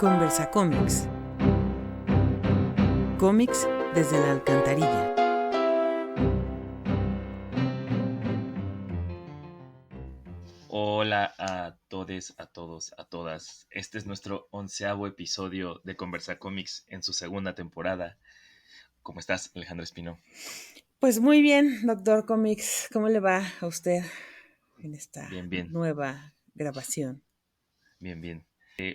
Conversa Cómics. Cómics desde la alcantarilla. Hola a todes, a todos, a todas. Este es nuestro 11º episodio de Conversa Cómics en su segunda temporada. ¿Cómo estás, Alejandro Espino? Pues muy bien, Doctor Comics. ¿Cómo le va a usted en esta Bien. nueva grabación? Bien.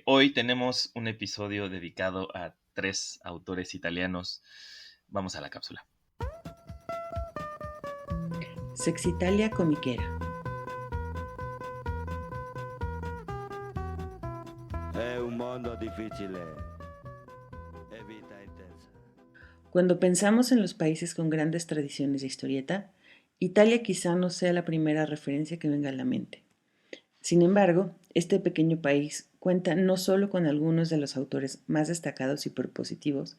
Hoy tenemos un episodio dedicado a 3 autores italianos. Vamos a la cápsula. Sexitalia comiquera. È un mondo difficile e vita intensa. Cuando pensamos en los países con grandes tradiciones de historieta, Italia quizá no sea la primera referencia que venga a la mente. Sin embargo, este pequeño país cuenta no solo con algunos de los autores más destacados y propositivos,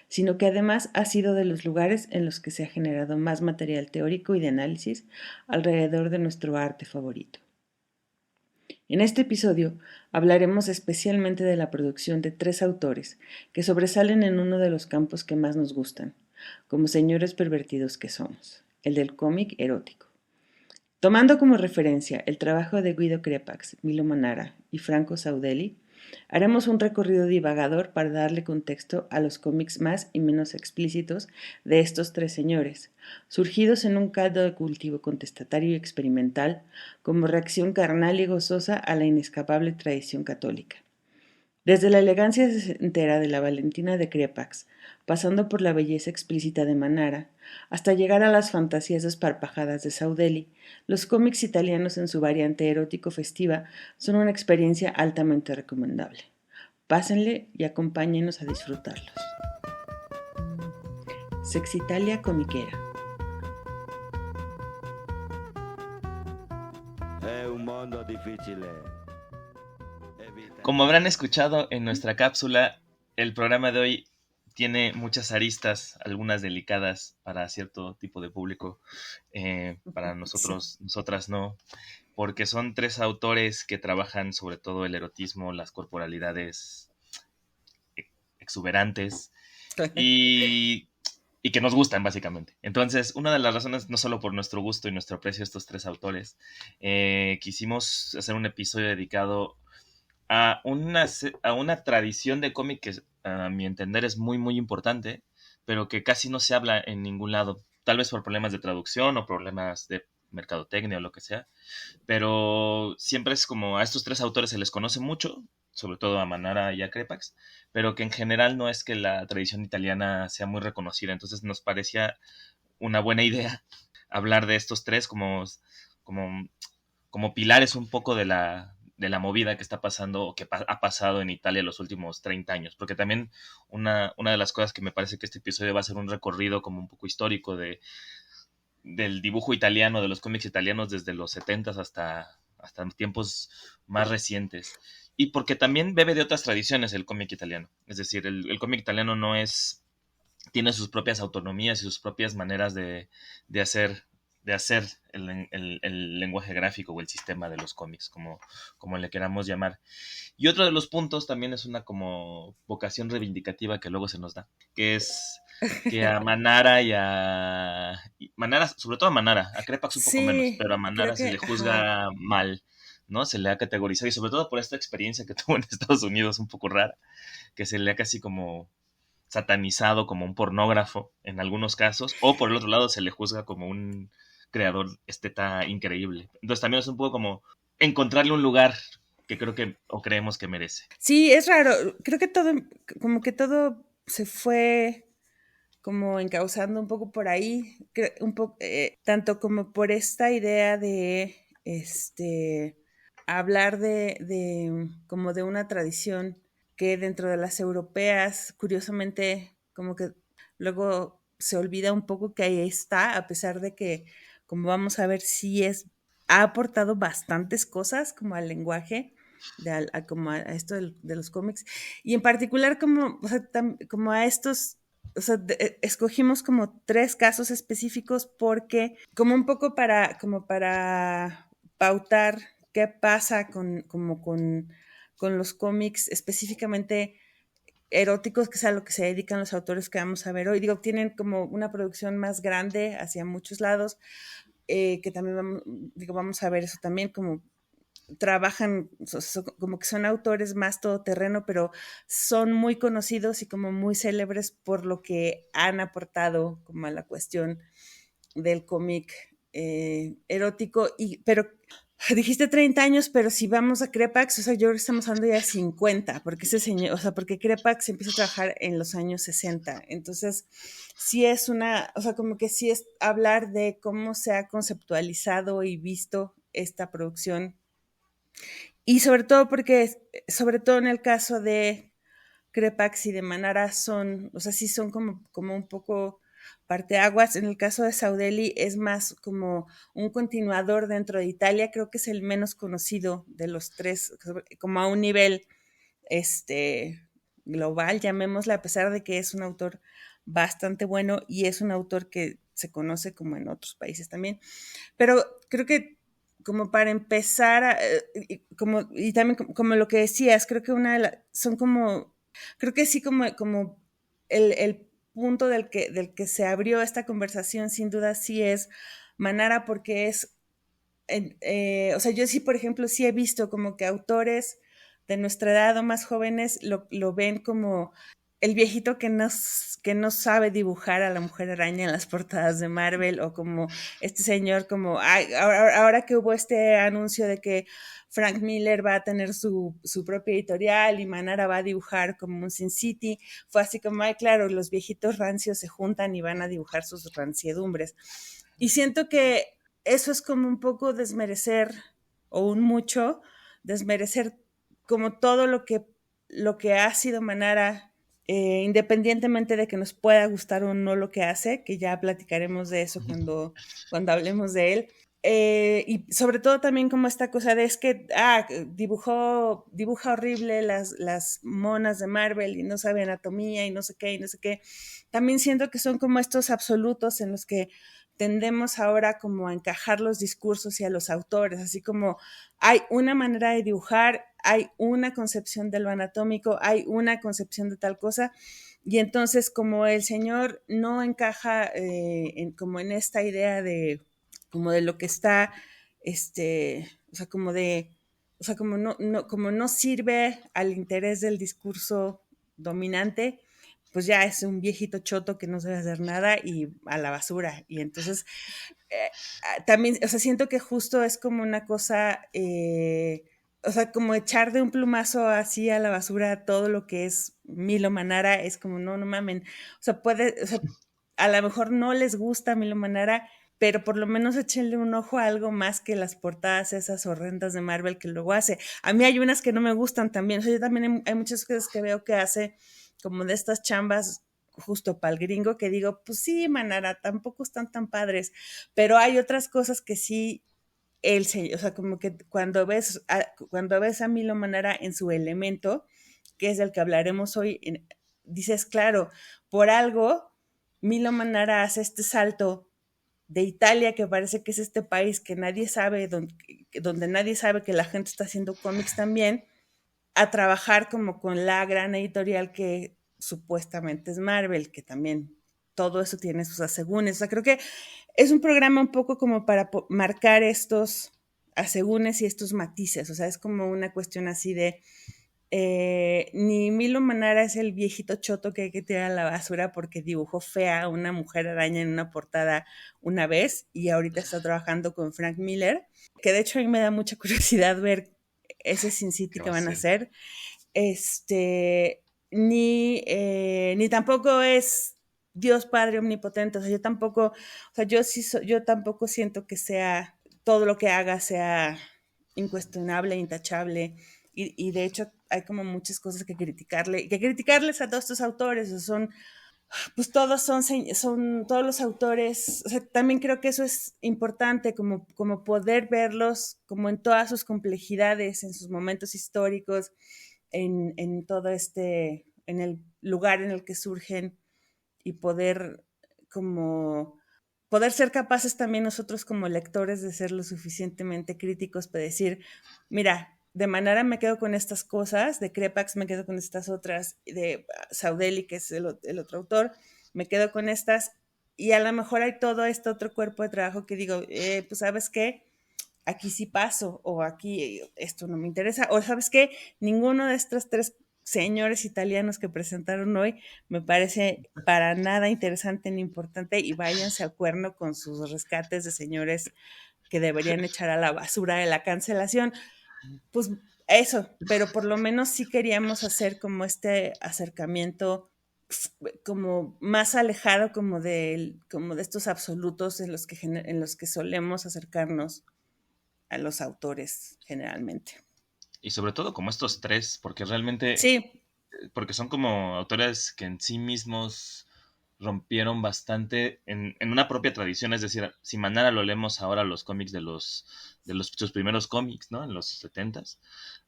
sino que además ha sido de los lugares en los que se ha generado más material teórico y de análisis alrededor de nuestro arte favorito. En este episodio hablaremos especialmente de la producción de 3 autores que sobresalen en uno de los campos que más nos gustan, como señores pervertidos que somos, el del cómic erótico. Tomando como referencia el trabajo de Guido Crepax, Milo Manara y Franco Saudelli, haremos un recorrido divagador para darle contexto a los cómics más y menos explícitos de estos 3 señores, surgidos en un caldo de cultivo contestatario y experimental como reacción carnal y gozosa a la inescapable tradición católica. Desde la elegancia sesentera de la Valentina de Crepax, pasando por la belleza explícita de Manara, hasta llegar a las fantasías desparpajadas de Saudelli, los cómics italianos en su variante erótico-festiva son una experiencia altamente recomendable. Pásenle y acompáñenos a disfrutarlos. Sexitalia comiquera. È un mondo difficile. Como habrán escuchado en nuestra cápsula, el programa de hoy tiene muchas aristas, algunas delicadas para cierto tipo de público, para nosotros, nosotras no, porque son 3 autores que trabajan sobre todo el erotismo, las corporalidades exuberantes y que nos gustan básicamente. Entonces, una de las razones, no solo por nuestro gusto y nuestro aprecio a estos 3 autores, quisimos hacer un episodio dedicado a una tradición de cómic que a mi entender es muy importante, pero que casi no se habla en ningún lado, tal vez por problemas de traducción o problemas de mercadotecnia o lo que sea, pero siempre es como a estos 3 autores se les conoce mucho, sobre todo a Manara y a Crepax, pero que en general no es que la tradición italiana sea muy reconocida, entonces nos parecía una buena idea hablar de estos 3 como pilares un poco de la movida que está pasando o que ha pasado en Italia los últimos 30 años, porque también una de las cosas que me parece que este episodio va a ser un recorrido como un poco histórico del dibujo italiano, de los cómics italianos desde los 70s hasta tiempos más recientes. Y porque también bebe de otras tradiciones el cómic italiano. Es decir, el cómic italiano tiene sus propias autonomías y sus propias maneras de hacer el lenguaje gráfico o el sistema de los cómics, como le queramos llamar. Y otro de los puntos también es una como vocación reivindicativa que luego se nos da, que es que a Manara Manara, sobre todo a Manara, a Crepax un poco menos, pero a creo Manara se que, le juzga mal, ¿no? Se le ha categorizado, y sobre todo por esta experiencia que tuvo en Estados Unidos un poco rara, que se le ha casi como satanizado como un pornógrafo en algunos casos, o por el otro lado se le juzga como un creador esteta increíble. Entonces también es un poco como encontrarle un lugar que creo que o creemos que merece. Sí, es raro. Creo que todo se fue como encauzando un poco por ahí, tanto como por esta idea de hablar como de una tradición que dentro de las europeas, curiosamente, como que luego se olvida un poco que ahí está, a pesar de que, como vamos a ver, ha aportado bastantes cosas como al lenguaje, como a esto de los cómics, y en particular como, o sea, como a estos, o sea, escogimos como 3 casos específicos porque como un poco como para pautar qué pasa con con los cómics específicamente eróticos, que es a lo que se dedican los autores que vamos a ver hoy. Digo, tienen como una producción más grande hacia muchos lados, que también vamos a ver eso también, como trabajan, como que son autores más todoterreno, pero son muy conocidos y como muy célebres por lo que han aportado como a la cuestión del cómic erótico, pero dijiste 30 años, pero si vamos a Crepax, o sea, yo creo que estamos hablando ya de 50, porque ese señor, o sea, porque Crepax empieza a trabajar en los años 60, entonces sí es o sea, como que sí es hablar de cómo se ha conceptualizado y visto esta producción, y sobre todo porque, sobre todo en el caso de Crepax y de Manara son, o sea, sí son como un poco parteaguas. En el caso de Saudelli es más como un continuador dentro de Italia, creo que es el menos conocido de los tres, como a un nivel global, llamémosle, a pesar de que es un autor bastante bueno y es un autor que se conoce como en otros países también. Pero creo que como para empezar, y también como lo que decías, creo que son como, creo que sí como el punto del que se abrió esta conversación sin duda sí es Manara, porque o sea, yo sí, por ejemplo, sí he visto como que autores de nuestra edad o más jóvenes lo ven como el viejito que no sabe dibujar a la mujer araña en las portadas de Marvel, o como este señor como, ay, ahora que hubo este anuncio de que Frank Miller va a tener su propia editorial y Manara va a dibujar como un Sin City, fue así como, ay, claro, los viejitos rancios se juntan y van a dibujar sus ranciedumbres. Y siento que eso es como un poco desmerecer, o un mucho, desmerecer como todo lo que ha sido Manara, independientemente de que nos pueda gustar o no lo que hace, que ya platicaremos de eso cuando hablemos de él. Y sobre todo también como esta cosa de es que dibuja horrible las monas de Marvel y no sabe anatomía y no sé qué y no sé qué. También siento que son como estos absolutos en los que tendemos ahora como a encajar los discursos y a los autores, así como hay una manera de dibujar, hay una concepción de lo anatómico, hay una concepción de tal cosa, y entonces como el señor no encaja como en esta idea de como de lo que está, o sea, como no sirve al interés del discurso dominante, pues ya es un viejito choto que no sabe hacer nada y a la basura. Y entonces también, o sea, siento que justo es como una cosa, o sea, como echar de un plumazo así a la basura todo lo que es Milo Manara, es como, no mamen, o sea, a lo mejor no les gusta Milo Manara, pero por lo menos échenle un ojo a algo más que las portadas esas horrendas de Marvel que luego hace. A mí hay unas que no me gustan también, o sea, yo también hay muchas cosas que veo que hace como de estas chambas justo para el gringo, que digo, pues sí, Manara, tampoco están tan padres, pero hay otras cosas que sí, o sea, como que cuando ves a Milo Manara en su elemento, que es del que hablaremos hoy, dices, claro, por algo Milo Manara hace este salto de Italia, que parece que es este país que nadie sabe, donde nadie sabe que la gente está haciendo cómics también, a trabajar como con la gran editorial que supuestamente es Marvel, que también todo eso tiene sus asegúnes. O sea, creo que es un programa un poco como para marcar estos asegúnes y estos matices. O sea, es como una cuestión así de ni Milo Manara es el viejito choto que hay que tirar a la basura porque dibujó fea a una mujer araña en una portada una vez y ahorita está trabajando con Frank Miller, que de hecho a mí me da mucha curiosidad ver ese Sin City que van a hacer. Ni tampoco es Dios Padre Omnipotente, o sea, yo tampoco siento que sea, todo lo que haga sea incuestionable, intachable, y de hecho hay como muchas cosas que criticarles a todos estos autores, pues todos los autores, o sea, también creo que eso es importante, como poder verlos como en todas sus complejidades, en sus momentos históricos, en todo en el lugar en el que surgen, y poder ser capaces también nosotros como lectores de ser lo suficientemente críticos para decir, mira, de Manara me quedo con estas cosas, de Crepax me quedo con estas otras, de Saudeli, que es el otro autor, me quedo con estas, y a lo mejor hay todo este otro cuerpo de trabajo que digo, pues sabes qué, aquí sí paso, o aquí esto no me interesa, o sabes qué, ninguno de estos tres señores italianos que presentaron hoy me parece para nada interesante ni importante, y váyanse al cuerno con sus rescates de señores que deberían echar a la basura de la cancelación. Pues eso, pero por lo menos sí queríamos hacer como este acercamiento como más alejado como de estos absolutos en los que solemos acercarnos a los autores generalmente. Y sobre todo como estos tres, porque realmente, Sí, porque son como autores que en sí mismos rompieron bastante en una propia tradición, es decir, si Manara lo leemos ahora los cómics de sus primeros cómics, ¿no? En los 70s,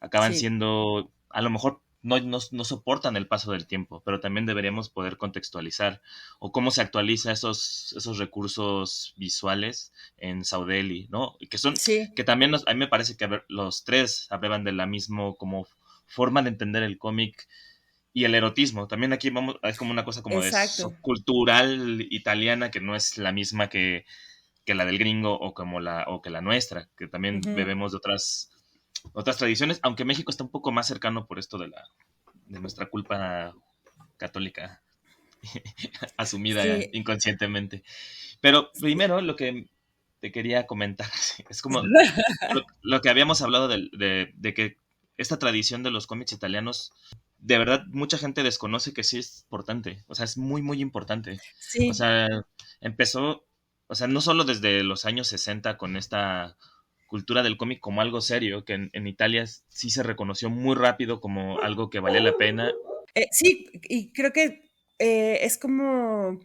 acaban sí, siendo, a lo mejor no soportan el paso del tiempo, pero también deberíamos poder contextualizar o cómo se actualiza esos recursos visuales en Saudeli, ¿no? Y sí, que también a mí me parece que los tres hablaban de la misma como forma de entender el cómic y el erotismo. También aquí vamos, es como una cosa como de exacto. cultural italiana que no es la misma que la del gringo o o que la nuestra, que también Ujú. bebemos de otras tradiciones, aunque México está un poco más cercano por esto de nuestra culpa católica asumida Sí. inconscientemente. Pero primero lo que te quería comentar es como lo que habíamos hablado de que esta tradición de los cómics italianos, de verdad, mucha gente desconoce que sí es importante. O sea, es muy, muy importante. O Sí, sea, empezó, o sea, no solo desde los años 60 con esta cultura del cómic como algo serio, que en Italia sí se reconoció muy rápido como algo que valía la pena. sí, y creo que es como,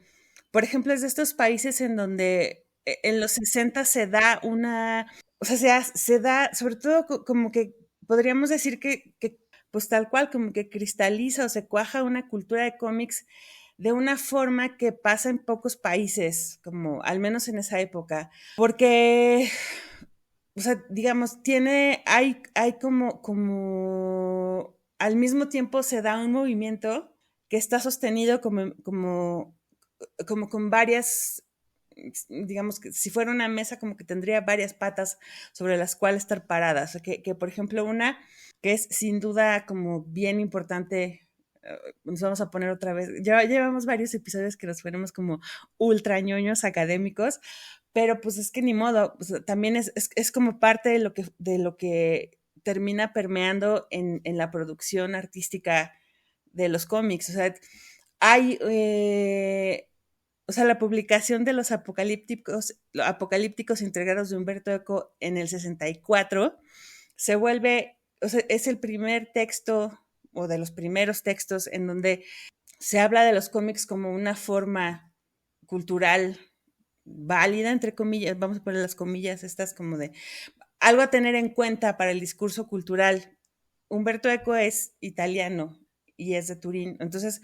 por ejemplo, es de estos países en donde en los 60 se da o sea, se da, sobre todo como que podríamos decir que, pues tal cual, como que cristaliza o se cuaja una cultura de cómics de una forma que pasa en pocos países, como al menos en esa época, porque o sea, digamos, hay como, al mismo tiempo se da un movimiento que está sostenido como con varias, digamos que si fuera una mesa como que tendría varias patas sobre las cuales estar paradas. O sea, por ejemplo, una que es sin duda como bien importante, nos vamos a poner otra vez, ya llevamos varios episodios que nos ponemos como ultra ñoños académicos, pero pues es que ni modo, pues, también es como parte de lo que termina permeando en la producción artística de los cómics. O sea, hay, o sea, la publicación de los apocalípticos integrados de Humberto Eco en el 64 se vuelve, o sea, es el primer texto o de los primeros textos en donde se habla de los cómics como una forma cultural válida, entre comillas, vamos a poner las comillas estas como de algo a tener en cuenta para el discurso cultural. Humberto Eco es italiano y es de Turín, entonces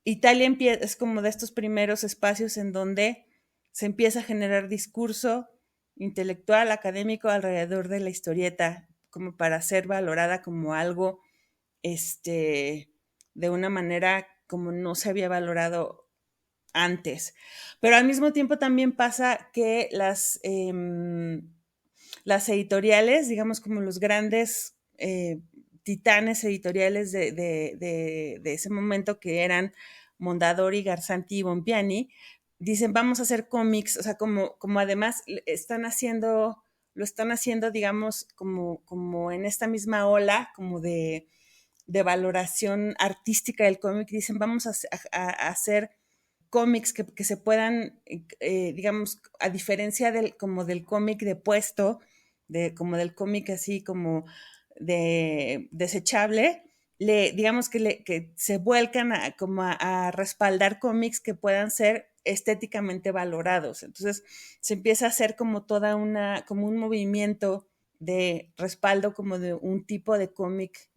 Italia es como de estos primeros espacios en donde se empieza a generar discurso intelectual, académico alrededor de la historieta, como para ser valorada como algo, de una manera como no se había valorado antes. Pero al mismo tiempo también pasa que las editoriales, digamos como los grandes titanes editoriales de ese momento que eran Mondadori, Garzanti y Bompiani, dicen vamos a hacer cómics, o sea, como además lo están haciendo, digamos, como en esta misma ola, como de valoración artística del cómic, dicen vamos a hacer cómics que se puedan, digamos, a diferencia como del cómic de puesto, como del cómic así como de desechable, digamos que se vuelcan como a respaldar cómics que puedan ser estéticamente valorados. Entonces se empieza a hacer como como un movimiento de respaldo como de un tipo de cómic,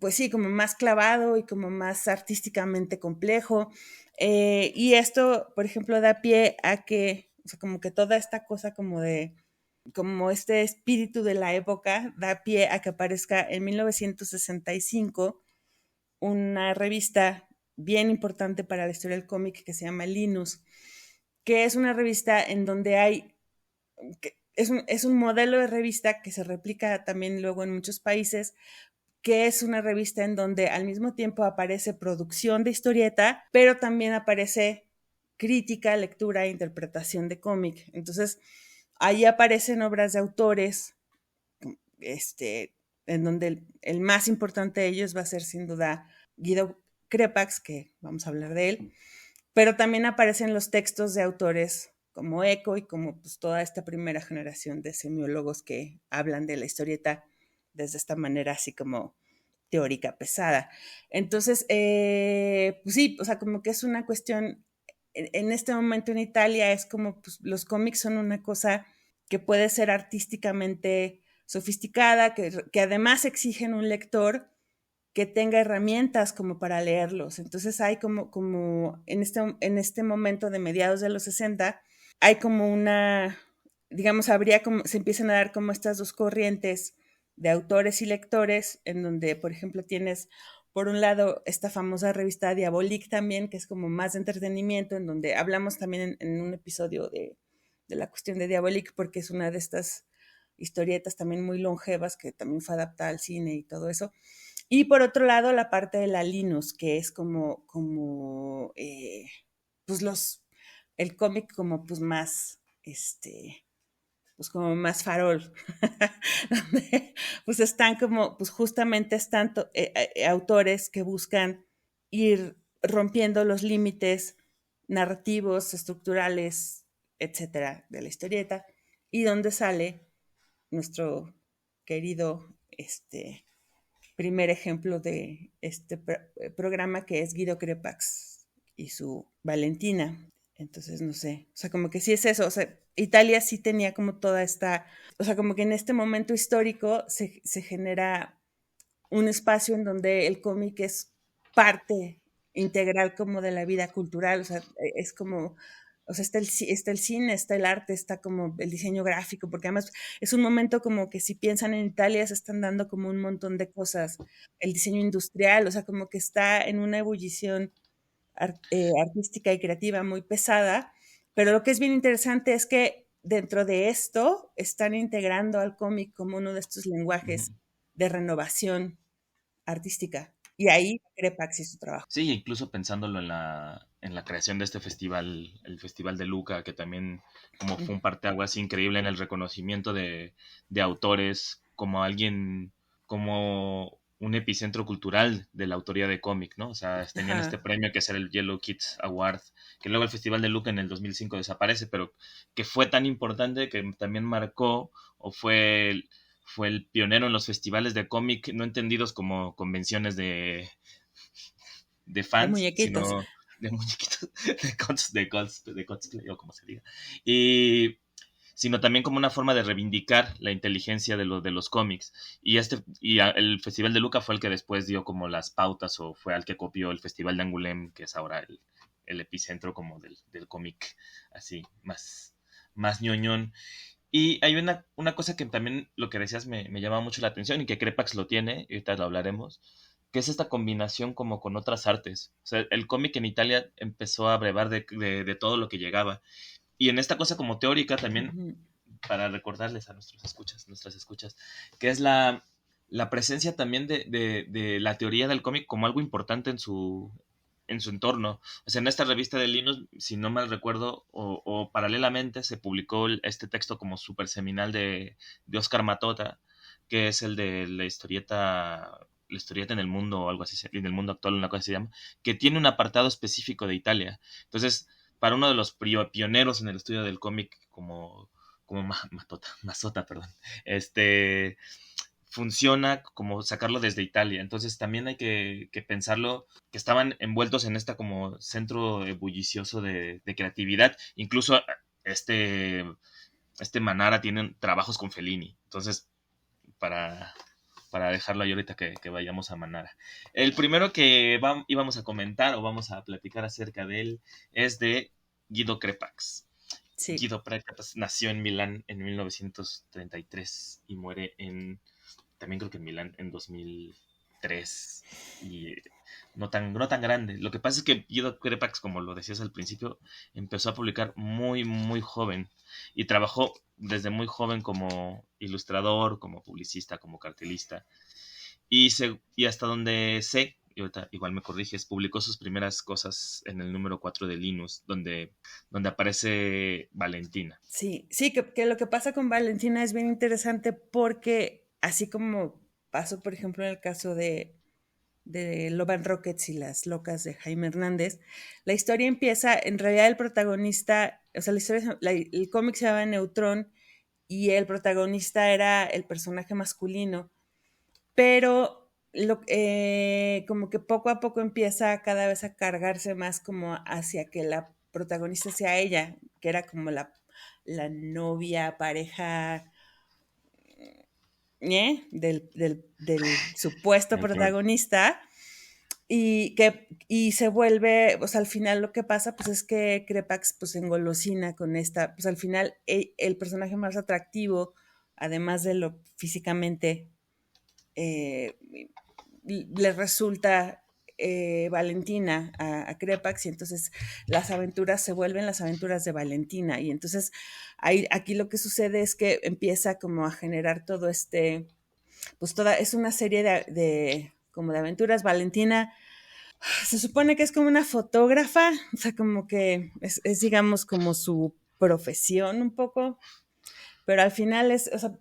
pues sí, como más clavado y como más artísticamente complejo. Y esto, por ejemplo, da pie a que, o sea, como que toda esta cosa como como este espíritu de la época da pie a que aparezca en 1965 una revista bien importante para la historia del cómic que se llama Linus, que es una revista en donde hay, es un modelo de revista que se replica también luego en muchos países, que es una revista en donde al mismo tiempo aparece producción de historieta, pero también aparece crítica, lectura e interpretación de cómic. Entonces, ahí aparecen obras de autores, en donde el más importante de ellos va a ser sin duda Guido Crepax, que vamos a hablar de él, pero también aparecen los textos de autores como Eco y como pues, toda esta primera generación de semiólogos que hablan de la historieta desde esta manera así como teórica pesada. Entonces, pues sí, o sea, como que es una cuestión, en este momento en Italia es como pues, los cómics son una cosa que puede ser artísticamente sofisticada, que además exigen un lector que tenga herramientas como para leerlos. Entonces hay como en este momento de mediados de los 60, hay como una, digamos, habría como, se empiezan a dar como estas dos corrientes de autores y lectores, en donde, por ejemplo, tienes por un lado esta famosa revista Diabolique también, que es como más de entretenimiento, en donde hablamos también en un episodio de la cuestión de Diabolique, porque es una de estas historietas también muy longevas que también fue adaptada al cine y todo eso. Y por otro lado, la parte de la Linus, que es pues el cómic como pues más, pues como más farol, donde pues están como, pues justamente están autores que buscan ir rompiendo los límites narrativos, estructurales, etcétera, de la historieta, y donde sale nuestro querido, primer ejemplo de este programa que es Guido Crepax y su Valentina. Entonces, no sé, o sea, como que sí es eso, o sea, Italia sí tenía como toda esta, o sea, como que en este momento histórico se genera un espacio en donde el cómic es parte integral como de la vida cultural, o sea, es como, o sea, está el cine, está el arte, está como el diseño gráfico, porque además es un momento como que si piensan en Italia se están dando como un montón de cosas, el diseño industrial, o sea, como que está en una ebullición artística y creativa muy pesada, pero lo que es bien interesante es que dentro de esto están integrando al cómic como uno de estos lenguajes de renovación artística. Y ahí Crepax y su trabajo. Sí, incluso pensándolo en la creación de este festival, el Festival de Luca, que también como fue un parteaguas increíble en el reconocimiento de autores, como alguien, como un epicentro cultural de la autoría de cómic, ¿no? O sea, tenían este Ajá. premio que es el Yellow Kids Award, que luego el Festival de Luca en el 2005 desaparece, pero que fue tan importante que también marcó o fue el pionero en los festivales de cómic, no entendidos como convenciones de De fans, muñequitos. sino de muñequitos, de cosplay o como se diga. Y sino también como una forma de reivindicar la inteligencia de los cómics. El Festival de Luca fue el que después dio como las pautas o fue al que copió el Festival de Angoulême, que es ahora el epicentro como del cómic así, más ñoñón. Y hay una cosa que también lo que decías me llama mucho la atención y que Crepax lo tiene, y ahorita lo hablaremos, que es esta combinación como con otras artes. O sea, el cómic en Italia empezó a brevar de todo lo que llegaba. Y en esta cosa como teórica también, Ujú. para recordarles a nuestras escuchas, que es la presencia también de la teoría del cómic como algo importante en su entorno. O sea, en esta revista de Linus, si no mal recuerdo, o paralelamente se publicó este texto como súper seminal de Oscar Matota, que es el de la historieta en el mundo o algo así, en el mundo actual, una cosa se llama, que tiene un apartado específico de Italia. Entonces, para uno de los pioneros en el estudio del cómic como Masota, perdón, funciona como sacarlo desde Italia. Entonces también hay que pensarlo, que estaban envueltos en esta como centro ebullicioso de creatividad. Incluso este Manara tiene trabajos con Fellini. Entonces, para, para dejarlo ahí ahorita que vayamos a Manara. El primero que íbamos a comentar o vamos a platicar acerca de él es de Guido Crepax. Sí. Guido Precatas nació en Milán en 1933 y muere también creo que en Milán en 2003. Y no tan grande. Lo que pasa es que Guido Crepax, como lo decías al principio, empezó a publicar muy, muy joven y trabajó desde muy joven como ilustrador, como publicista, como cartelista. Y hasta donde sé, y ahorita igual me corriges, publicó sus primeras cosas en el número 4 de Linus, donde aparece Valentina. Sí, sí, que lo que pasa con Valentina es bien interesante porque así como pasó, por ejemplo, en el caso de Love and Rockets y las locas de Jaime Hernández, la historia empieza, en realidad el protagonista, o sea, el cómic se llama Neutrón y el protagonista era el personaje masculino, pero como que poco a poco empieza cada vez a cargarse más como hacia que la protagonista sea ella, que era como la novia, pareja del supuesto Neutrón. protagonista. Y se vuelve, pues al final lo que pasa, pues es que Crepax pues engolosina con esta, pues al final el personaje más atractivo, además de lo físicamente, eh, le resulta Valentina a Crepax y entonces las aventuras se vuelven las aventuras de Valentina y entonces aquí lo que sucede es que empieza como a generar todo pues es una serie como de aventuras. Valentina se supone que es como una fotógrafa, o sea, como que digamos, como su profesión un poco, pero al final o sea,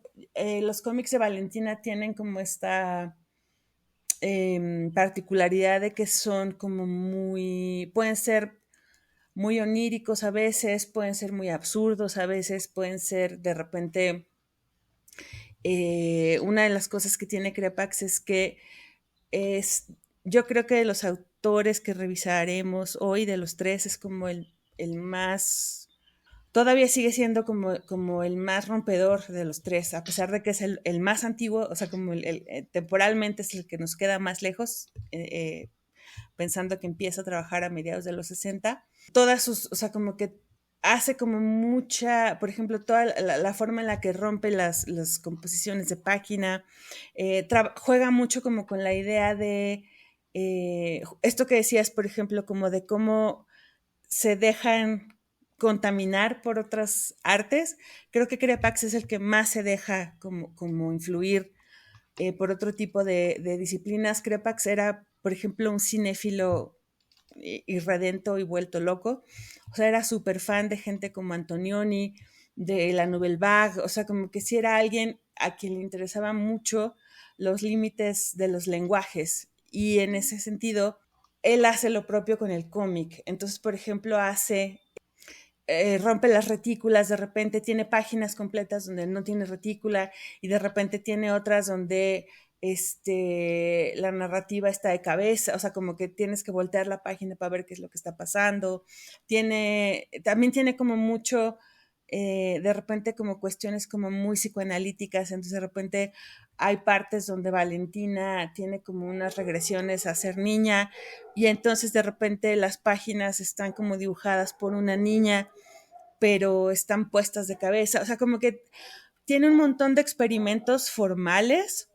los cómics de Valentina tienen como esta particularidad de que son como pueden ser muy oníricos a veces, pueden ser muy absurdos a veces, pueden ser de repente, una de las cosas que tiene Crepax es que yo creo que de los autores que revisaremos hoy, de los tres, es como el más, todavía sigue siendo como el más rompedor de los tres, a pesar de que es el más antiguo, o sea, como temporalmente es el que nos queda más lejos, pensando que empieza a trabajar a mediados de los 60. O sea, como que hace como mucha, por ejemplo, toda la forma en la que rompe las composiciones de página, juega mucho como con la idea de esto que decías, por ejemplo, como de cómo se dejan contaminar por otras artes. Creo que Crepax es el que más se deja como influir por otro tipo de disciplinas. Crepax era, por ejemplo, un cinéfilo irredento y vuelto loco. O sea, era súper fan de gente como Antonioni, de la Nouvelle Vague, o sea, como que sí era alguien a quien le interesaba mucho los límites de los lenguajes. Y en ese sentido, él hace lo propio con el cómic. Entonces, por ejemplo, rompe las retículas, de repente tiene páginas completas donde no tiene retícula y de repente tiene otras donde la narrativa está de cabeza, o sea, como que tienes que voltear la página para ver qué es lo que está pasando. También tiene como mucho, de repente como cuestiones como muy psicoanalíticas, entonces de repente hay partes donde Valentina tiene como unas regresiones a ser niña y entonces de repente las páginas están como dibujadas por una niña pero están puestas de cabeza. O sea, como que tiene un montón de experimentos formales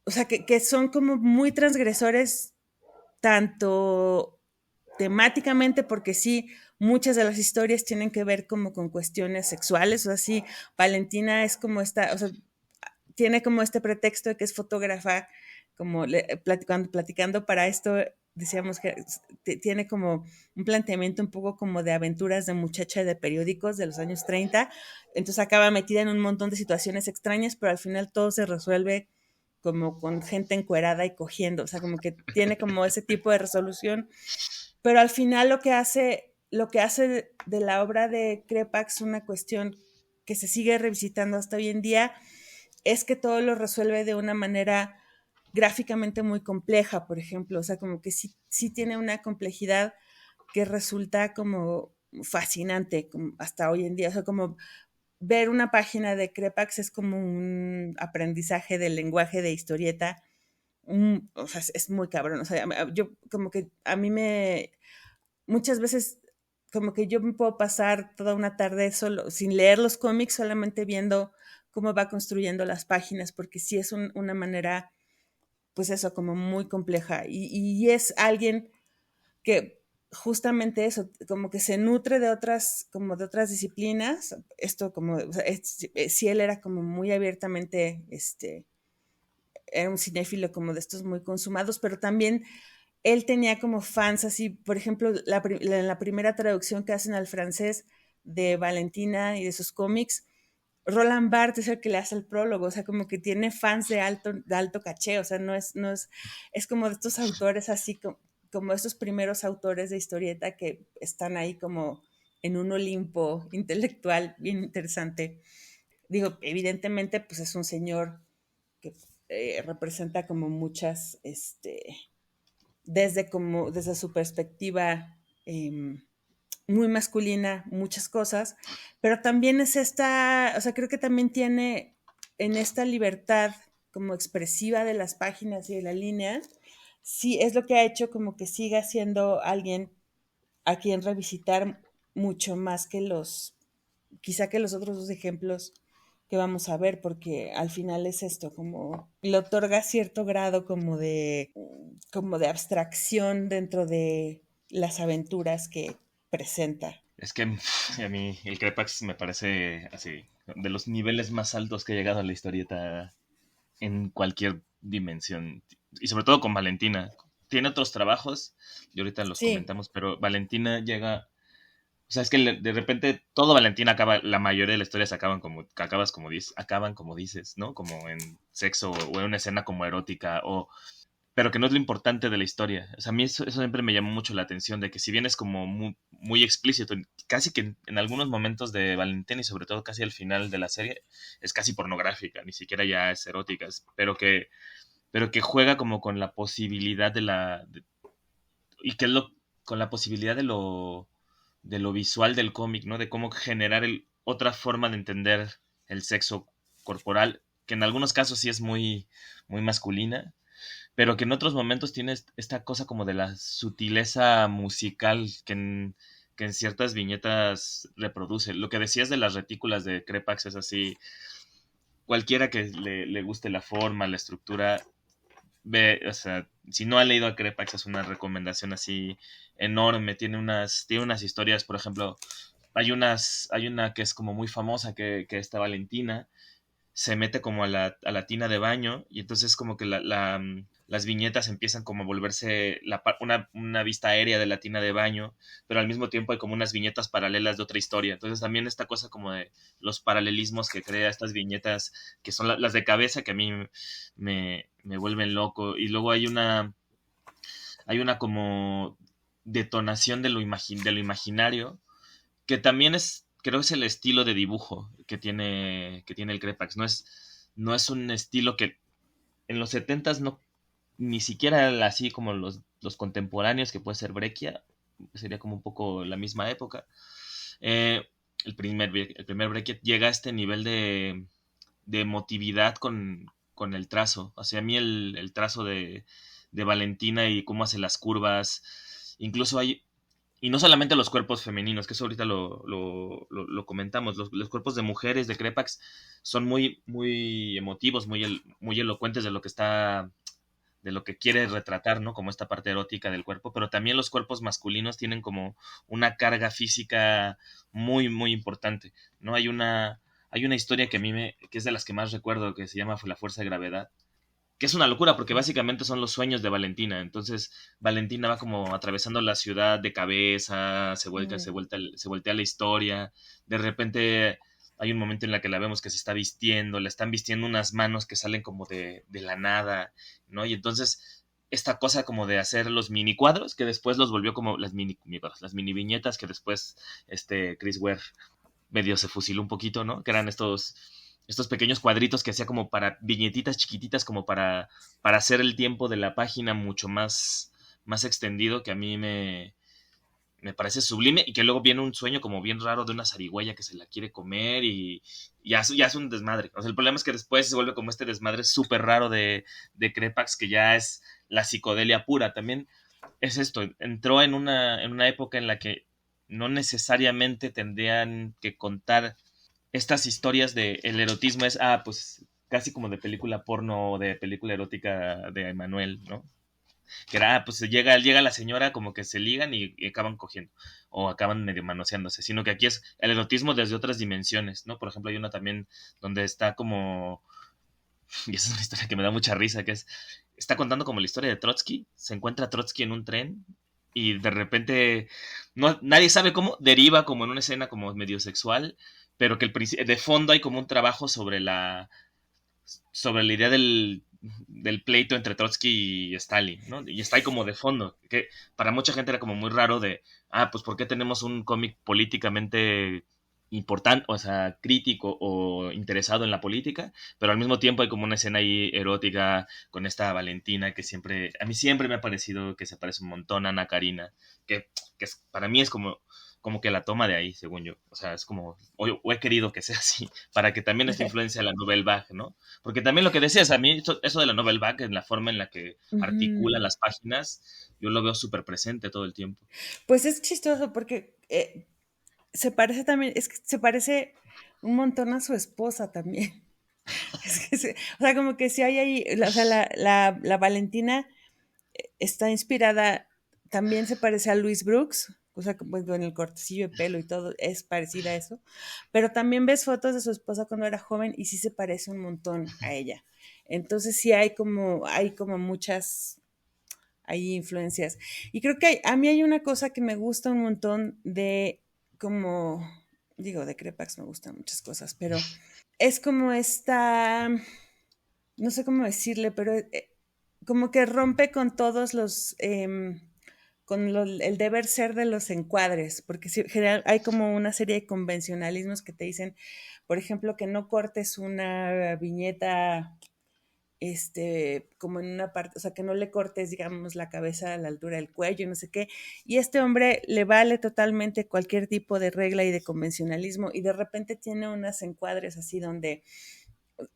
o sea, que son como muy transgresores, tanto temáticamente, porque sí, muchas de las historias tienen que ver como con cuestiones sexuales, o sea, sí, Valentina es como o sea, tiene como este pretexto de que es fotógrafa, como platicando para esto, decíamos que tiene como un planteamiento un poco como de aventuras de muchacha de periódicos de los años 30, entonces acaba metida en un montón de situaciones extrañas, pero al final todo se resuelve como con gente encuerada y cogiendo, o sea, como que tiene como ese tipo de resolución, pero al final lo que hace de la obra de Crepax una cuestión que se sigue revisitando hasta hoy en día es que todo lo resuelve de una manera gráficamente muy compleja, por ejemplo, o sea, como que sí tiene una complejidad que resulta como fascinante como hasta hoy en día, o sea, como ver una página de Crepax es como un aprendizaje del lenguaje de historieta, o sea, es muy cabrón, o sea, yo como que a mí muchas veces como que yo me puedo pasar toda una tarde solo, sin leer los cómics, solamente viendo cómo va construyendo las páginas, porque sí es una manera, pues eso, como muy compleja. Y es alguien que justamente eso, como que se nutre de otras, como de otras disciplinas. Esto como, o sea, si él era como muy abiertamente, era un cinéfilo como de estos muy consumados, pero también él tenía como fans así, por ejemplo, en la primera traducción que hacen al francés de Valentina y de sus cómics, Roland Barthes es el que le hace el prólogo, o sea, como que tiene fans de alto caché, o sea, es como de estos autores así, como estos primeros autores de historieta que están ahí como en un Olimpo intelectual bien interesante. Digo, evidentemente, pues es un señor que representa como muchas, desde su perspectiva muy masculina, muchas cosas, pero también es o sea, creo que también tiene en esta libertad como expresiva de las páginas y de la línea, sí es lo que ha hecho como que siga siendo alguien a quien revisitar mucho más quizá que los otros dos ejemplos que vamos a ver, porque al final es esto, como le otorga cierto grado como de abstracción dentro de las aventuras que presenta. Es que a mí el Crepax me parece así, de los niveles más altos que he llegado a la historieta en cualquier dimensión. Y sobre todo con Valentina. Tiene otros trabajos, y ahorita los Sí, comentamos, pero Valentina llega. O sea, es que de repente todo Valentina acaba, la mayoría de las historias acaban como dices, ¿no? Como en sexo o en una escena como erótica, pero que no es lo importante de la historia. O sea, a mí eso siempre me llamó mucho la atención, de que si bien es como muy, muy explícito, casi que en algunos momentos de Valentina y sobre todo casi al final de la serie, es casi pornográfica, ni siquiera ya es erótica, pero que juega como con la posibilidad y que es con la posibilidad de lo visual del cómic, ¿no? De cómo generar otra forma de entender el sexo corporal, que en algunos casos sí es muy, muy masculina, pero que en otros momentos tiene esta cosa como de la sutileza musical que en ciertas viñetas reproduce. Lo que decías de las retículas de Crepax es así, cualquiera que le guste la forma, la estructura, o sea, si no ha leído a Crepax es una recomendación así enorme, tiene unas historias, por ejemplo, hay una que es como muy famosa, que esta Valentina se mete como a la tina de baño y entonces como que las viñetas empiezan como a volverse una vista aérea de la tina de baño, pero al mismo tiempo hay como unas viñetas paralelas de otra historia. Entonces también esta cosa como de los paralelismos que crea estas viñetas, que son las de cabeza, que a mí me vuelven loco. Y luego hay una como detonación de lo imaginario, que también creo es el estilo de dibujo que tiene el Crepax. No es un estilo que en los 70s no, ni siquiera así como los contemporáneos, que puede ser Breccia, sería como un poco la misma época. El primer Breccia llega a este nivel de emotividad con el trazo. O sea, a mí el trazo de Valentina y cómo hace las curvas, incluso hay, y no solamente los cuerpos femeninos, que eso ahorita lo comentamos, los cuerpos de mujeres de Crepax son muy, muy emotivos, muy elocuentes de lo que quiere retratar, ¿no? Como esta parte erótica del cuerpo, pero también los cuerpos masculinos tienen como una carga física muy, muy importante, ¿no? Hay una historia que es de las que más recuerdo, que se llama La Fuerza de Gravedad, que es una locura porque básicamente son los sueños de Valentina. Entonces Valentina va como atravesando la ciudad de cabeza, se voltea la historia, de repente hay un momento en el que la vemos que se está vistiendo, le están vistiendo unas manos que salen como de la nada, ¿no? Y entonces esta cosa como de hacer los mini cuadros, que después los volvió como las mini viñetas, que después Chris Ware medio se fusiló un poquito, ¿no? Que eran estos pequeños cuadritos que hacía como para viñetitas chiquititas, como para hacer el tiempo de la página mucho más, más extendido, que a mí me parece sublime, y que luego viene un sueño como bien raro de una zarigüeya que se la quiere comer y ya es un desmadre. O sea, el problema es que después se vuelve como este desmadre súper raro de Crepax, que ya es la psicodelia pura. También es esto, entró en una época en la que no necesariamente tendrían que contar estas historias de el erotismo es, pues casi como de película porno o de película erótica de Emanuel, ¿no? Que era, pues llega la señora, como que se ligan y acaban cogiendo, o acaban medio manoseándose, sino que aquí es el erotismo desde otras dimensiones, ¿no? Por ejemplo, hay una también donde está como, y esa es una historia que me da mucha risa, que es, está contando como la historia de Trotsky, se encuentra Trotsky en un tren, y de repente, no, nadie sabe cómo, deriva como en una escena como medio sexual, pero que de fondo hay como un trabajo sobre la idea del pleito entre Trotsky y Stalin, ¿no? Y está ahí como de fondo, que para mucha gente era como muy raro de, pues ¿por qué tenemos un cómic políticamente importante, o sea, crítico o interesado en la política? Pero al mismo tiempo hay como una escena ahí erótica con esta Valentina que siempre, a mí siempre me ha parecido que se parece un montón a Ana Karina, que para mí es como que la toma de ahí, según yo. O sea, es como, o he querido que sea así, para que también esta influencia de la Nouvelle Vague, ¿no? Porque también lo que decías, a mí eso de la Nouvelle Vague, en la forma en la que articula las páginas, yo lo veo súper presente todo el tiempo. Pues es chistoso porque se parece también, es que se parece un montón a su esposa también. O sea, como que si hay ahí, o sea, la Valentina está inspirada, también se parece a Louise Brooks, o sea, pues, en el cortecillo de pelo y todo, es parecida a eso, pero también ves fotos de su esposa cuando era joven y sí se parece un montón a ella. Entonces sí hay como muchas hay influencias. Y creo que a mí hay una cosa que me gusta un montón de como, digo, de Crepax me gustan muchas cosas, pero es como esta, no sé cómo decirle, pero como que rompe con todos los, el deber ser de los encuadres, porque si, general, hay como una serie de convencionalismos que te dicen, por ejemplo, que no cortes una viñeta como en una parte, o sea, que no le cortes, digamos, la cabeza a la altura del cuello, no sé qué. Y este hombre le vale totalmente cualquier tipo de regla y de convencionalismo y de repente tiene unas encuadres así donde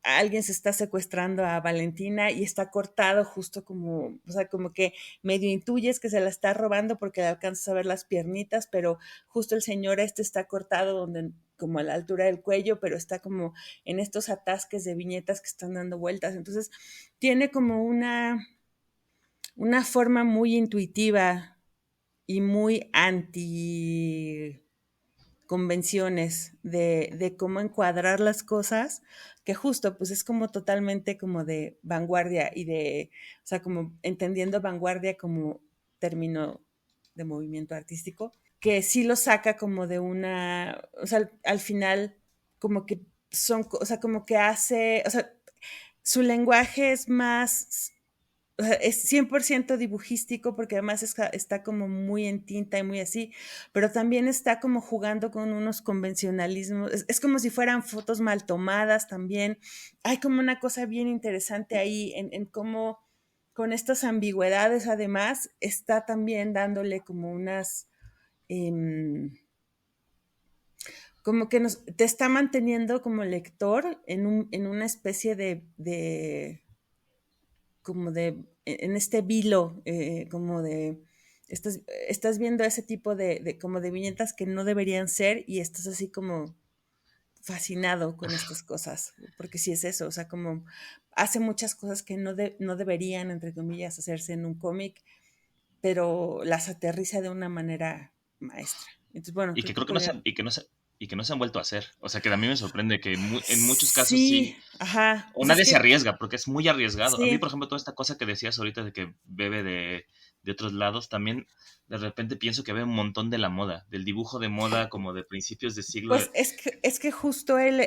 alguien se está secuestrando a Valentina y está cortado justo como, o sea, como que medio intuyes que se la está robando porque le alcanzas a ver las piernitas, pero justo el señor está cortado donde como a la altura del cuello, pero está como en estos atasques de viñetas que están dando vueltas. Entonces, tiene como una forma muy intuitiva y muy anti convenciones de cómo encuadrar las cosas, que justo pues es como totalmente como de vanguardia y o sea, como entendiendo vanguardia como término de movimiento artístico, que sí lo saca como de o sea, al final como que o sea, como que hace, o sea, su lenguaje es más o sea, es 100% dibujístico porque además está como muy en tinta y muy así, pero también está como jugando con unos convencionalismos, es como si fueran fotos mal tomadas también. Hay como una cosa bien interesante ahí en cómo con estas ambigüedades además está también dándole como em, como que te está manteniendo como lector en una especie como en este vilo, como de, estás viendo ese tipo como de viñetas que no deberían ser y estás así como fascinado con estas cosas, porque sí es eso, o sea, como hace muchas cosas que no deberían, entre comillas, hacerse en un cómic, pero las aterriza de una manera maestra. Entonces, bueno, Y que creo que creo que no se, podrían... y que no se han vuelto a hacer. O sea, que a mí me sorprende que en muchos casos Sí, sí, ajá, o pues es nadie se que arriesga, porque es muy arriesgado. A mí, por sí. ejemplo, toda esta cosa que decías ahorita de que bebe de otros lados, también de repente pienso que bebe un montón de la moda, del dibujo de moda como de principios de siglo. Pues es que justo él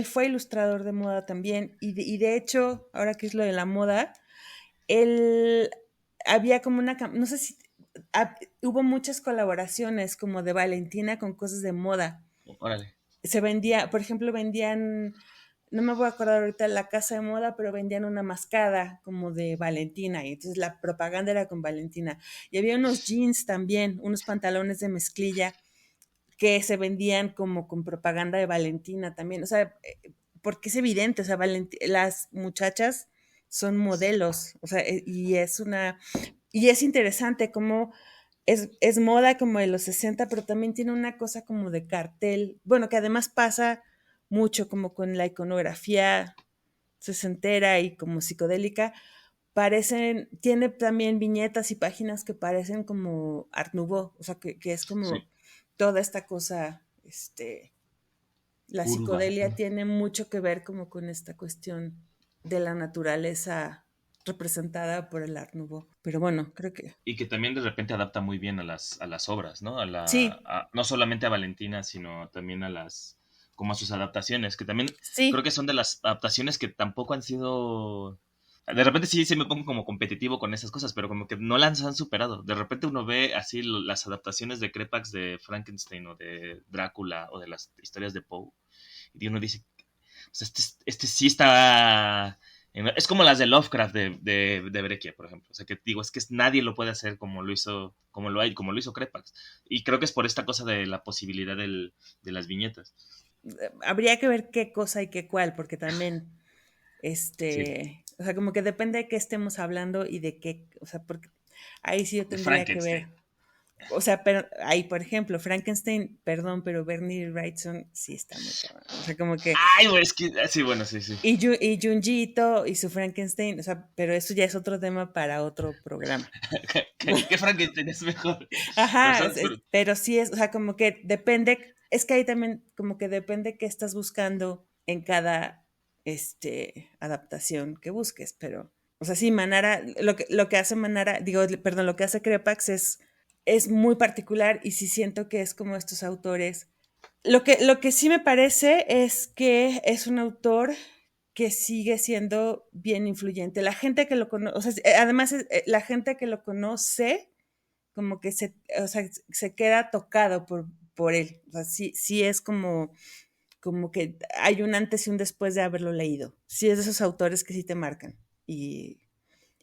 fue ilustrador de moda también y de hecho, ahora que es lo de la moda, él había como no sé si, hubo muchas colaboraciones como de Valentina con cosas de moda. Órale. Se vendía, por ejemplo, vendían, no me voy a acordar ahorita la casa de moda, pero vendían una mascada como de Valentina y entonces la propaganda era con Valentina. Y había unos jeans también, unos pantalones de mezclilla que se vendían como con propaganda de Valentina también, o sea, porque es evidente, o sea, las muchachas son modelos, o sea, y es interesante cómo es moda como de los 60, pero también tiene una cosa como de cartel, bueno, que además pasa mucho como con la iconografía sesentera y como psicodélica, tiene también viñetas y páginas que parecen como Art Nouveau, o sea, que es como Sí, toda esta cosa, la urban. psicodelia tiene mucho que ver como con esta cuestión de la naturaleza representada por el Art Nouveau. Pero bueno, creo que Y que también de repente adapta muy bien a las obras, ¿no? sí, No solamente a Valentina, sino también como a sus adaptaciones, que también creo sí, que son de las adaptaciones que tampoco han sido. De repente sí me pongo como competitivo con esas cosas, pero como que no las han superado. De repente uno ve así las adaptaciones de Crepax de Frankenstein o de Drácula o de las historias de Poe. Y uno dice, o sea, este sí está. Es como las de Lovecraft de Breccia, por ejemplo. O sea, que digo, es que nadie lo puede hacer como lo hizo Crepax. Y creo que es por esta cosa de la posibilidad de las viñetas. habría que ver qué cosa y qué cuál, porque también, Sí. o sea, como que depende de qué estemos hablando y de qué, o sea, porque ahí sí yo De tendría que ver. Frankenstein. O sea, pero ahí, por ejemplo, Frankenstein, perdón, pero Bernie Wrightson sí está muy cabrón. O sea, como que. Ay, güey, es que. Sí, bueno, sí, sí. Y Junji Ito y su Frankenstein, o sea, pero eso ya es otro tema para otro programa. ¿Qué Frankenstein es mejor? Pero, Ajá, ¿sabes? pero sí es, o sea, como que depende, es que ahí también como que depende qué estás buscando en cada adaptación que busques, pero, o sea, sí, Manara, lo que hace Manara, digo, perdón, lo que hace Crepax es muy particular y sí siento que es como estos autores. Lo que sí me parece es que es un autor que sigue siendo bien influyente. La gente que lo conoce, o sea, además la gente que lo conoce como que o sea, se queda tocado por él. O sea, sí, sí es como que hay un antes y un después de haberlo leído. Sí es de esos autores que sí te marcan. Y,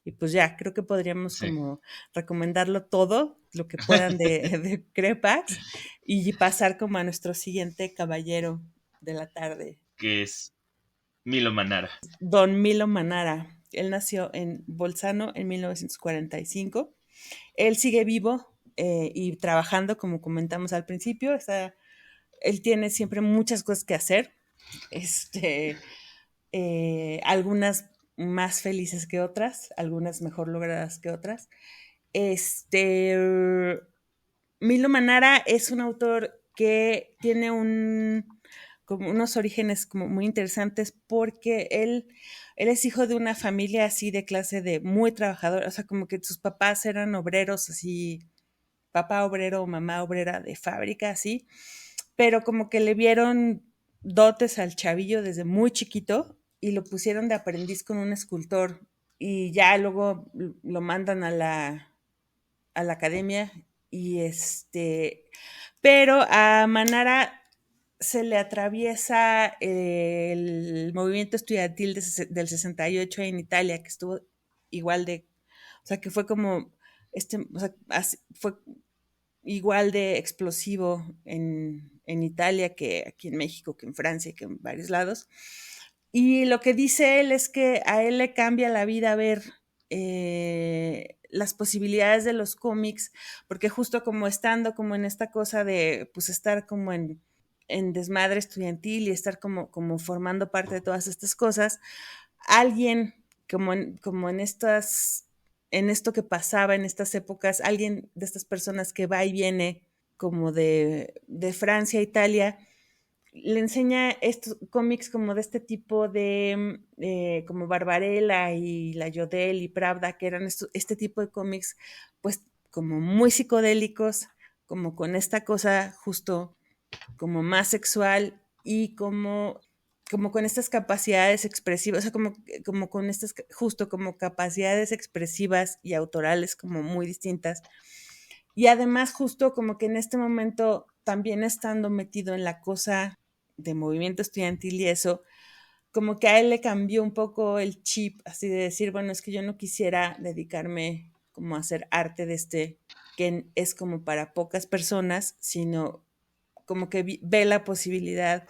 y pues ya, creo que podríamos Sí. como recomendarlo todo, lo que puedan de Crepax, y pasar como a nuestro siguiente caballero de la tarde, Que es Milo Manara. Don Milo Manara. Él nació en Bolzano en 1945. Él sigue vivo y trabajando, como comentamos al principio. Él tiene siempre muchas cosas que hacer, algunas más felices que otras, algunas mejor logradas que otras. Este, Milo Manara es un autor que tiene como unos orígenes como muy interesantes porque él es hijo de una familia así de clase de muy trabajadora, o sea, como que sus papás eran obreros así, papá obrero o mamá obrera de fábrica así, pero como que le vieron dotes al chavillo desde muy chiquito y lo pusieron de aprendiz con un escultor y ya luego lo mandan a la academia y pero a Manara se le atraviesa el movimiento estudiantil del 68 en Italia, que estuvo igual o sea, que fue como, o sea, fue igual de explosivo en Italia que aquí en México, que en Francia, que en varios lados. Y lo que dice él es que a él le cambia la vida ver las posibilidades de los cómics, porque justo como estando como en esta cosa de pues estar como en desmadre estudiantil y estar como formando parte de todas estas cosas, alguien como en esto que pasaba en estas épocas, alguien de estas personas que va y viene como de Francia a Italia, le enseña estos cómics como de este tipo de, como Barbarella y La Yodel y Pravda, que eran este tipo de cómics, pues como muy psicodélicos, como con esta cosa justo como más sexual y como con estas capacidades expresivas, o sea, como con estas, justo como capacidades expresivas y autorales como muy distintas. Y además justo como que en este momento también estando metido en la cosa de movimiento estudiantil y eso, como que a él le cambió un poco el chip, así de decir, bueno, es que yo no quisiera dedicarme como a hacer arte de que es como para pocas personas, sino como que ve la posibilidad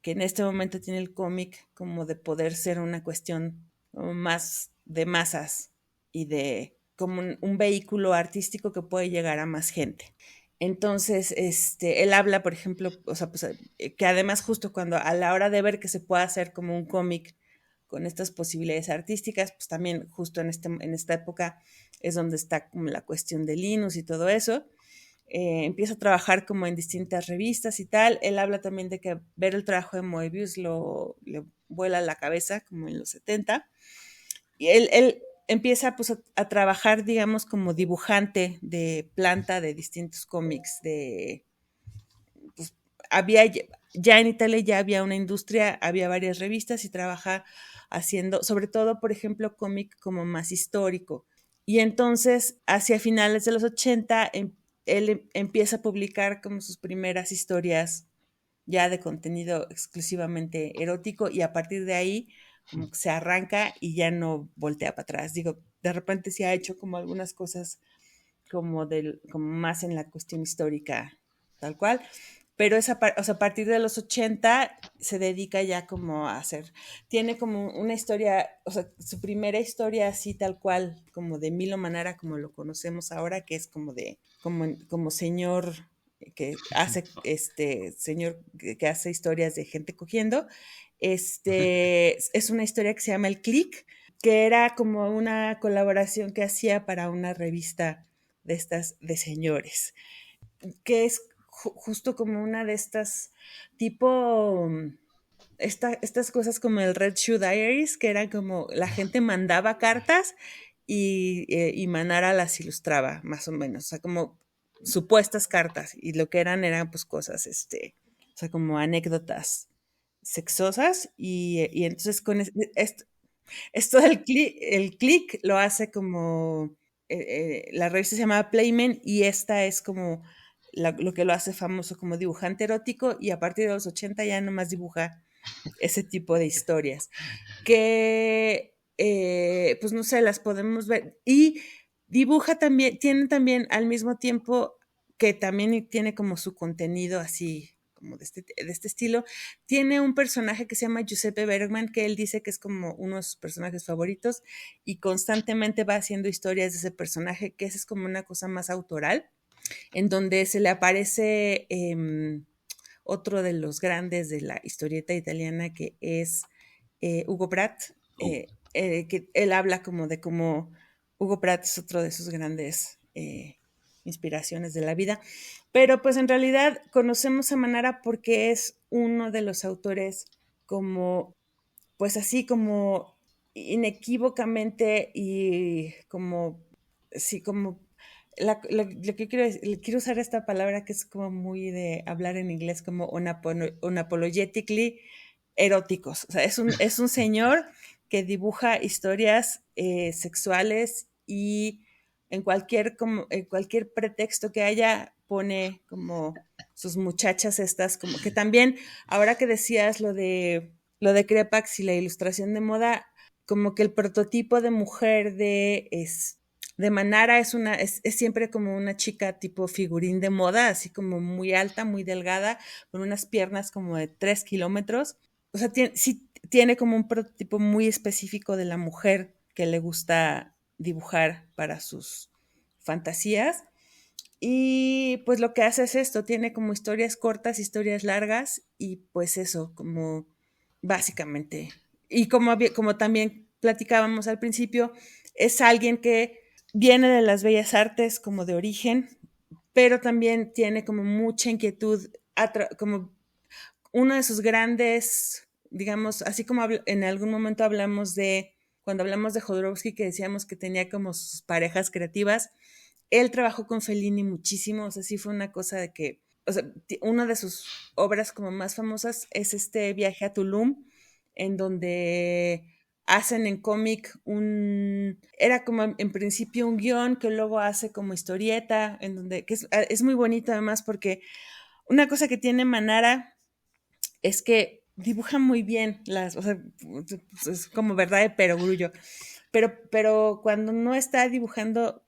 que en este momento tiene el cómic como de poder ser una cuestión más de masas y de como un vehículo artístico que puede llegar a más gente. Entonces, él habla, por ejemplo, o sea, pues, que además justo cuando a la hora de ver que se puede hacer como un cómic con estas posibilidades artísticas, pues también justo en esta época es donde está como la cuestión de Linus y todo eso. Empieza a trabajar como en distintas revistas y tal. Él habla también de que ver el trabajo de Moebius le vuela la cabeza, como en los 70. Y él empieza pues a trabajar, digamos, como dibujante de planta de distintos cómics. Pues, había ya en Italia ya había una industria, había varias revistas y trabaja haciendo, sobre todo, por ejemplo, cómic como más histórico. Y entonces, hacia finales de los 80, él empieza a publicar como sus primeras historias ya de contenido exclusivamente erótico y a partir de ahí como que se arranca y ya no voltea para atrás. Digo, de repente sí ha hecho como algunas cosas como más en la cuestión histórica, tal cual, pero o sea, a partir de los 80 se dedica ya como a hacer, tiene como una historia, o sea, su primera historia así tal cual, como de Milo Manara, como lo conocemos ahora, que es como señor que hace, señor que hace historias de gente cogiendo, es una historia que se llama El Click, que era como una colaboración que hacía para una revista de estas de señores, que es justo como una de estas tipo estas cosas como el Red Shoe Diaries, que eran como la gente mandaba cartas y Manara las ilustraba, más o menos, o sea, como supuestas cartas, y lo que eran pues cosas, o sea, como anécdotas sexosas, y entonces con esto el click lo hace como, la revista se llamaba Playmen y esta es como lo que lo hace famoso como dibujante erótico y a partir de los 80 ya nomás dibuja ese tipo de historias que, pues no sé, las podemos ver y dibuja también, tiene también al mismo tiempo que también tiene como su contenido así como de este estilo, tiene un personaje que se llama Giuseppe Bergman, que él dice que es como uno de sus personajes favoritos y constantemente va haciendo historias de ese personaje, que esa es como una cosa más autoral, en donde se le aparece otro de los grandes de la historieta italiana, que es Hugo Pratt, que él habla como de cómo Hugo Pratt es otro de sus grandes inspiraciones de la vida, pero pues en realidad conocemos a Manara porque es uno de los autores como, pues así como inequívocamente y como, sí, como lo que quiero usar esta palabra que es como muy de hablar en inglés, como unapologetically eróticos. O sea, es un señor que dibuja historias sexuales y en cualquier pretexto que haya pone como sus muchachas estas, como que también, ahora que decías lo de Crepax y la ilustración de moda, como que el prototipo de mujer de Manara es siempre como una chica tipo figurín de moda, así como muy alta, muy delgada, con unas piernas como de 3 kilómetros. O sea, sí tiene como un prototipo muy específico de la mujer que le gusta dibujar para sus fantasías. Y pues lo que hace es esto, tiene como historias cortas, historias largas y pues eso, como básicamente. Y como también platicábamos al principio, es alguien que viene de las bellas artes como de origen, pero también tiene como mucha inquietud, como uno de sus grandes, digamos, así como en algún momento cuando hablamos de Jodorowsky, que decíamos que tenía como sus parejas creativas, él trabajó con Fellini muchísimo, o sea, sí fue una cosa de que, o sea, una de sus obras como más famosas es este viaje a Tulum, en donde hacen en cómic era como en principio un guión que luego hace como historieta, en donde, que es muy bonito además porque una cosa que tiene Manara es que dibuja muy bien o sea, es como verdad de perogrullo, pero cuando no está dibujando,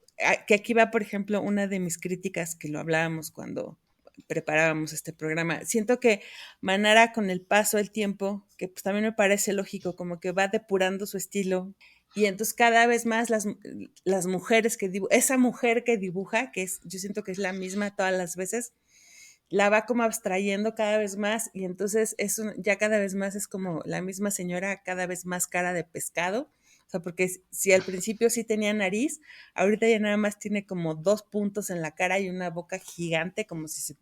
que aquí va, por ejemplo, una de mis críticas que lo hablábamos cuando preparábamos este programa, siento que Manara con el paso del tiempo, que pues también me parece lógico, como que va depurando su estilo Y entonces cada vez más las mujeres que dibujan, esa mujer que dibuja, que es, yo siento que es la misma todas las veces, la va como abstrayendo cada vez más y entonces ya cada vez más es como la misma señora, cada vez más cara de pescado. O sea, porque si al principio sí tenía nariz, ahorita ya nada más tiene como 2 puntos en la cara y una boca gigante, como si se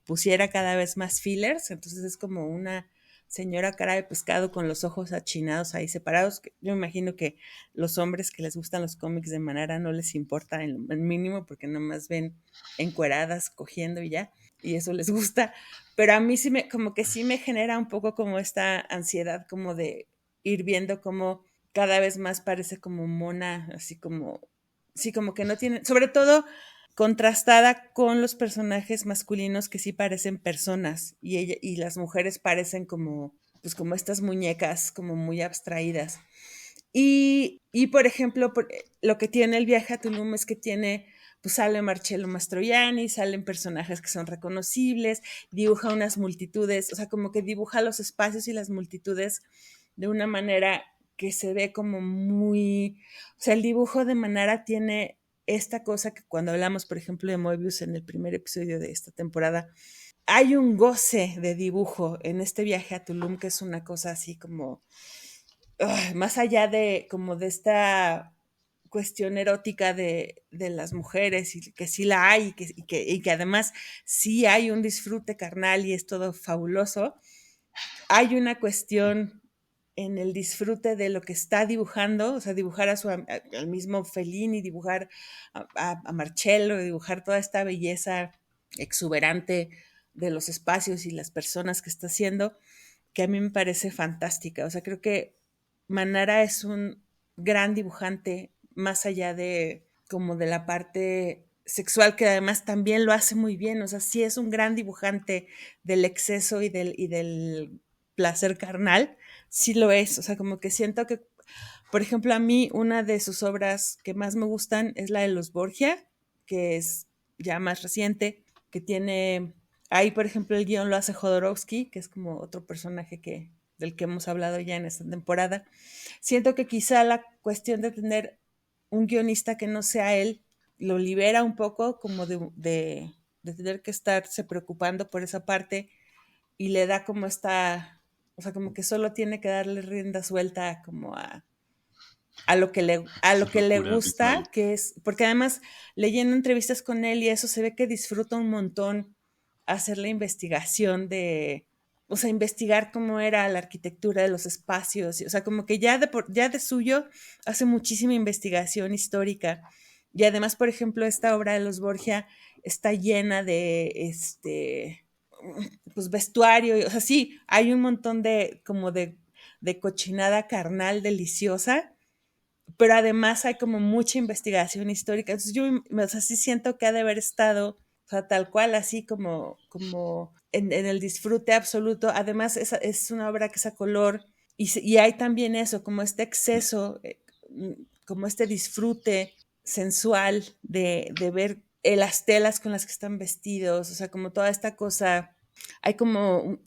pusiera cada vez más fillers. Entonces es como una señora cara de pescado con los ojos achinados ahí separados. Yo me imagino que los hombres que les gustan los cómics de Manara no les importa en el mínimo porque nomás ven encueradas cogiendo y ya, y eso les gusta. Pero a mí sí como que sí me genera un poco como esta ansiedad como de ir viendo cómo cada vez más parece como mona, así como, sí, como que no tiene, sobre todo contrastada con los personajes masculinos que sí parecen personas y las mujeres parecen como, pues como estas muñecas como muy abstraídas. Y por ejemplo, lo que tiene el viaje a Tulum es que tiene, pues sale Marcello Mastroianni, salen personajes que son reconocibles, dibuja unas multitudes, o sea, como que dibuja los espacios y las multitudes de una manera que se ve como muy, o sea, el dibujo de Manara tiene esta cosa que cuando hablamos, por ejemplo, de Moebius en el primer episodio de esta temporada, hay un goce de dibujo en este viaje a Tulum que es una cosa así como, más allá de como de esta cuestión erótica de las mujeres y que sí la hay y que además sí hay un disfrute carnal y es todo fabuloso, hay una cuestión en el disfrute de lo que está dibujando, o sea, dibujar al mismo Fellini, dibujar a Marcello, dibujar toda esta belleza exuberante de los espacios y las personas que está haciendo, que a mí me parece fantástica. O sea, creo que Manara es un gran dibujante, más allá de como de la parte sexual, que además también lo hace muy bien. O sea, sí es un gran dibujante del exceso y del placer carnal, sí lo es. O sea, como que siento que, por ejemplo, a mí una de sus obras que más me gustan es la de los Borgia, que es ya más reciente, que tiene, ahí por ejemplo el guión lo hace Jodorowsky, que es como otro personaje del que hemos hablado ya en esta temporada. Siento que quizá la cuestión de tener un guionista que no sea él lo libera un poco como de tener que estarse preocupando por esa parte y le da como o sea, como que solo tiene que darle rienda suelta como a lo que le gusta, visual. que es, porque además leyendo entrevistas con él y eso se ve que disfruta un montón hacer la investigación o sea, investigar cómo era la arquitectura de los espacios, o sea, como que ya de suyo hace muchísima investigación histórica. Y además, por ejemplo, esta obra de los Borgia está llena pues vestuario, o sea, sí, hay un montón de cochinada carnal deliciosa, pero además hay como mucha investigación histórica. Entonces yo, o sea, sí siento que ha de haber estado, o sea, tal cual, así como en el disfrute absoluto. Además es una obra que es a color y hay también eso, como este exceso, como este disfrute sensual de ver las telas con las que están vestidos, o sea, como toda esta cosa, hay como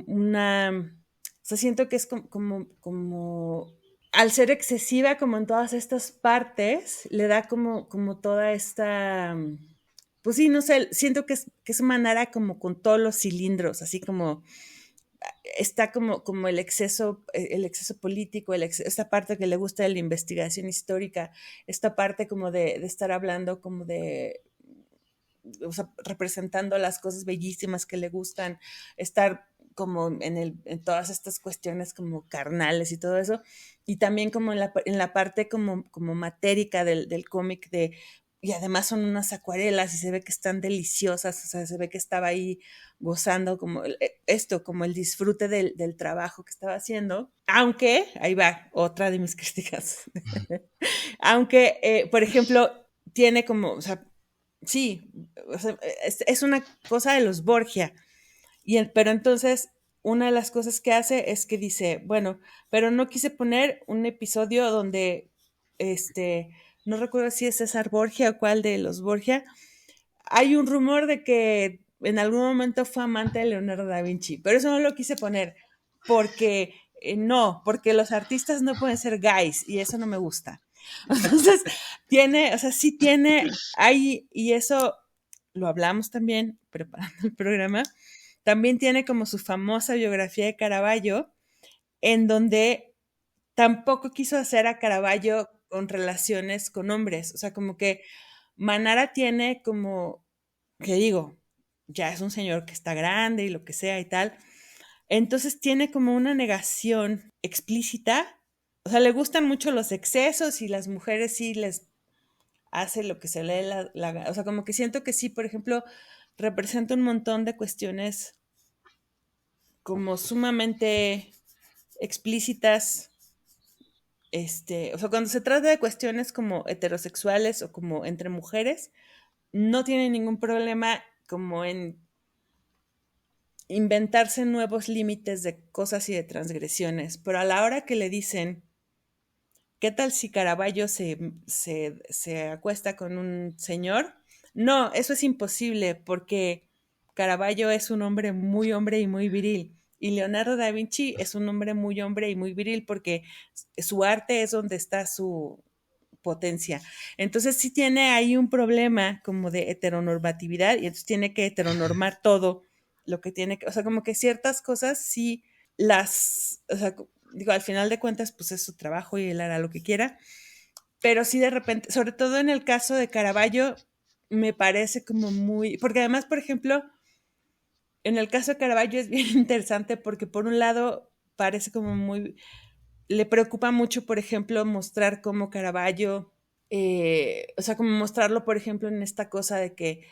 una, o sea, siento que es como al ser excesiva como en todas estas partes, le da como toda esta, pues sí, no sé, siento que es Manara como con todos los cilindros, así como está como el exceso político, esta parte que le gusta de la investigación histórica, esta parte como de estar hablando como o sea, representando las cosas bellísimas que le gustan, estar como en todas estas cuestiones como carnales y todo eso, y también como en la parte como matérica del cómic y además son unas acuarelas y se ve que están deliciosas, o sea, se ve que estaba ahí gozando como como el disfrute del trabajo que estaba haciendo, aunque, ahí va, otra de mis críticas, aunque, por ejemplo, tiene como, o sea, sí, o sea, es una cosa de los Borgia. Pero entonces, una de las cosas que hace es que dice, bueno, pero no quise poner un episodio donde, no recuerdo si es César Borgia o cuál de los Borgia, hay un rumor de que en algún momento fue amante de Leonardo da Vinci, pero eso no lo quise poner porque no, porque los artistas no pueden ser gays y eso no me gusta. Entonces, tiene, o sea, sí tiene, hay, y eso lo hablamos también preparando el programa, también tiene como su famosa biografía de Caravaggio, en donde tampoco quiso hacer a Caravaggio con relaciones con hombres, o sea, como que Manara tiene como, que digo, ya es un señor que está grande y lo que sea y tal, entonces tiene como una negación explícita, o sea, le gustan mucho los excesos y las mujeres sí les hace lo que se lee o sea, como que siento que sí, por ejemplo, representa un montón de cuestiones como sumamente explícitas, o sea, cuando se trata de cuestiones como heterosexuales o como entre mujeres, no tiene ningún problema como en inventarse nuevos límites de cosas y de transgresiones, pero a la hora que le dicen, ¿qué tal si Caravaggio se acuesta con un señor? No, eso es imposible porque Caravaggio es un hombre y muy viril. Y Leonardo da Vinci es un hombre y muy viril porque su arte es donde está su potencia. Entonces sí tiene ahí un problema como de heteronormatividad y entonces tiene que heteronormar todo lo que tiene que, o sea, como que ciertas cosas sí o sea, digo, al final de cuentas, pues es su trabajo y él hará lo que quiera, pero sí de repente, sobre todo en el caso de Caravaggio, me parece como muy, porque además, por ejemplo, en el caso de Caravaggio es bien interesante porque por un lado parece como muy, le preocupa mucho, por ejemplo, mostrar cómo Caravaggio, o sea, como mostrarlo, por ejemplo, en esta cosa de que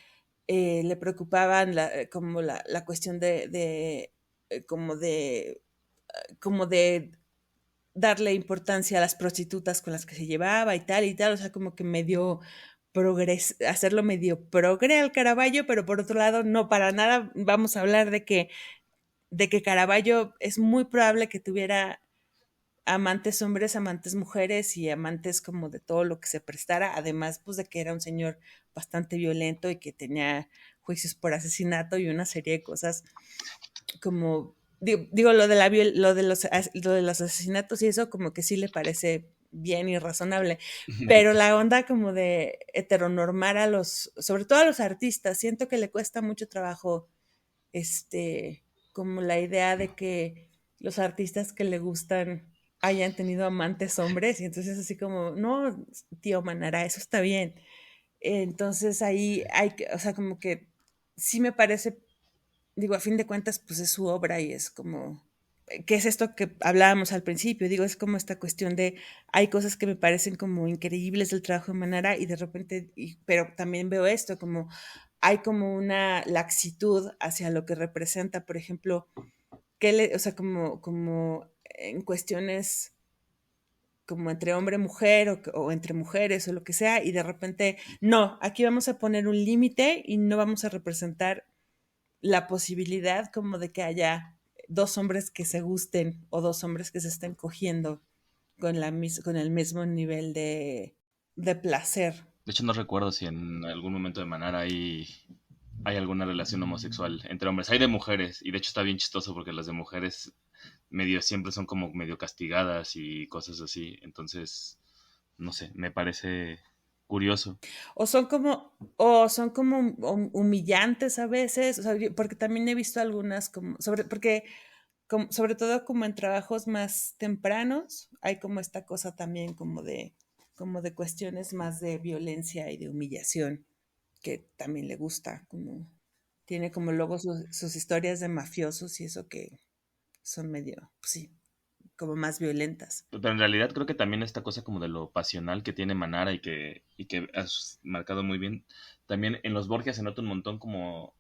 le preocupaban como la cuestión como de darle importancia a las prostitutas con las que se llevaba y tal, o sea, como que medio hacerlo medio progre al Caravaggio, pero por otro lado, no, para nada vamos a hablar de que Caravaggio es muy probable que tuviera amantes hombres, amantes mujeres y amantes como de todo lo que se prestara, además pues de que era un señor bastante violento y que tenía juicios por asesinato y una serie de cosas como digo lo de los asesinatos y eso como que sí le parece bien y razonable, pero la onda como de heteronormar sobre todo a los artistas, siento que le cuesta mucho trabajo como la idea de que los artistas que le gustan hayan tenido amantes hombres y entonces así como, no, tío Manara, eso está bien. Entonces ahí hay que, o sea, como que sí me parece, digo, a fin de cuentas, pues es su obra y es como, ¿qué es esto que hablábamos al principio? Digo, es como esta cuestión de, hay cosas que me parecen como increíbles del trabajo de Manara y de repente, pero también veo esto, como hay como una laxitud hacia lo que representa, por ejemplo, o sea, como en cuestiones como entre hombre y mujer o entre mujeres o lo que sea, y de repente, no, aquí vamos a poner un límite y no vamos a representar la posibilidad como de que haya dos hombres que se gusten o dos hombres que se estén cogiendo con el mismo nivel de placer. De hecho, no recuerdo si en algún momento de Manara hay alguna relación homosexual entre hombres. Hay de mujeres, y de hecho está bien chistoso porque las de mujeres medio siempre son como medio castigadas y cosas así. Entonces, no sé, me parece curioso. O son como humillantes a veces, o sea, porque también he visto algunas porque sobre todo como en trabajos más tempranos, hay como esta cosa también como de cuestiones más de violencia y de humillación, que también le gusta, como tiene como luego sus historias de mafiosos y eso que son medio, pues sí, como más violentas. Pero en realidad creo que también esta cosa como de lo pasional que tiene Manara y que has marcado muy bien, también en los Borgia se nota un montón como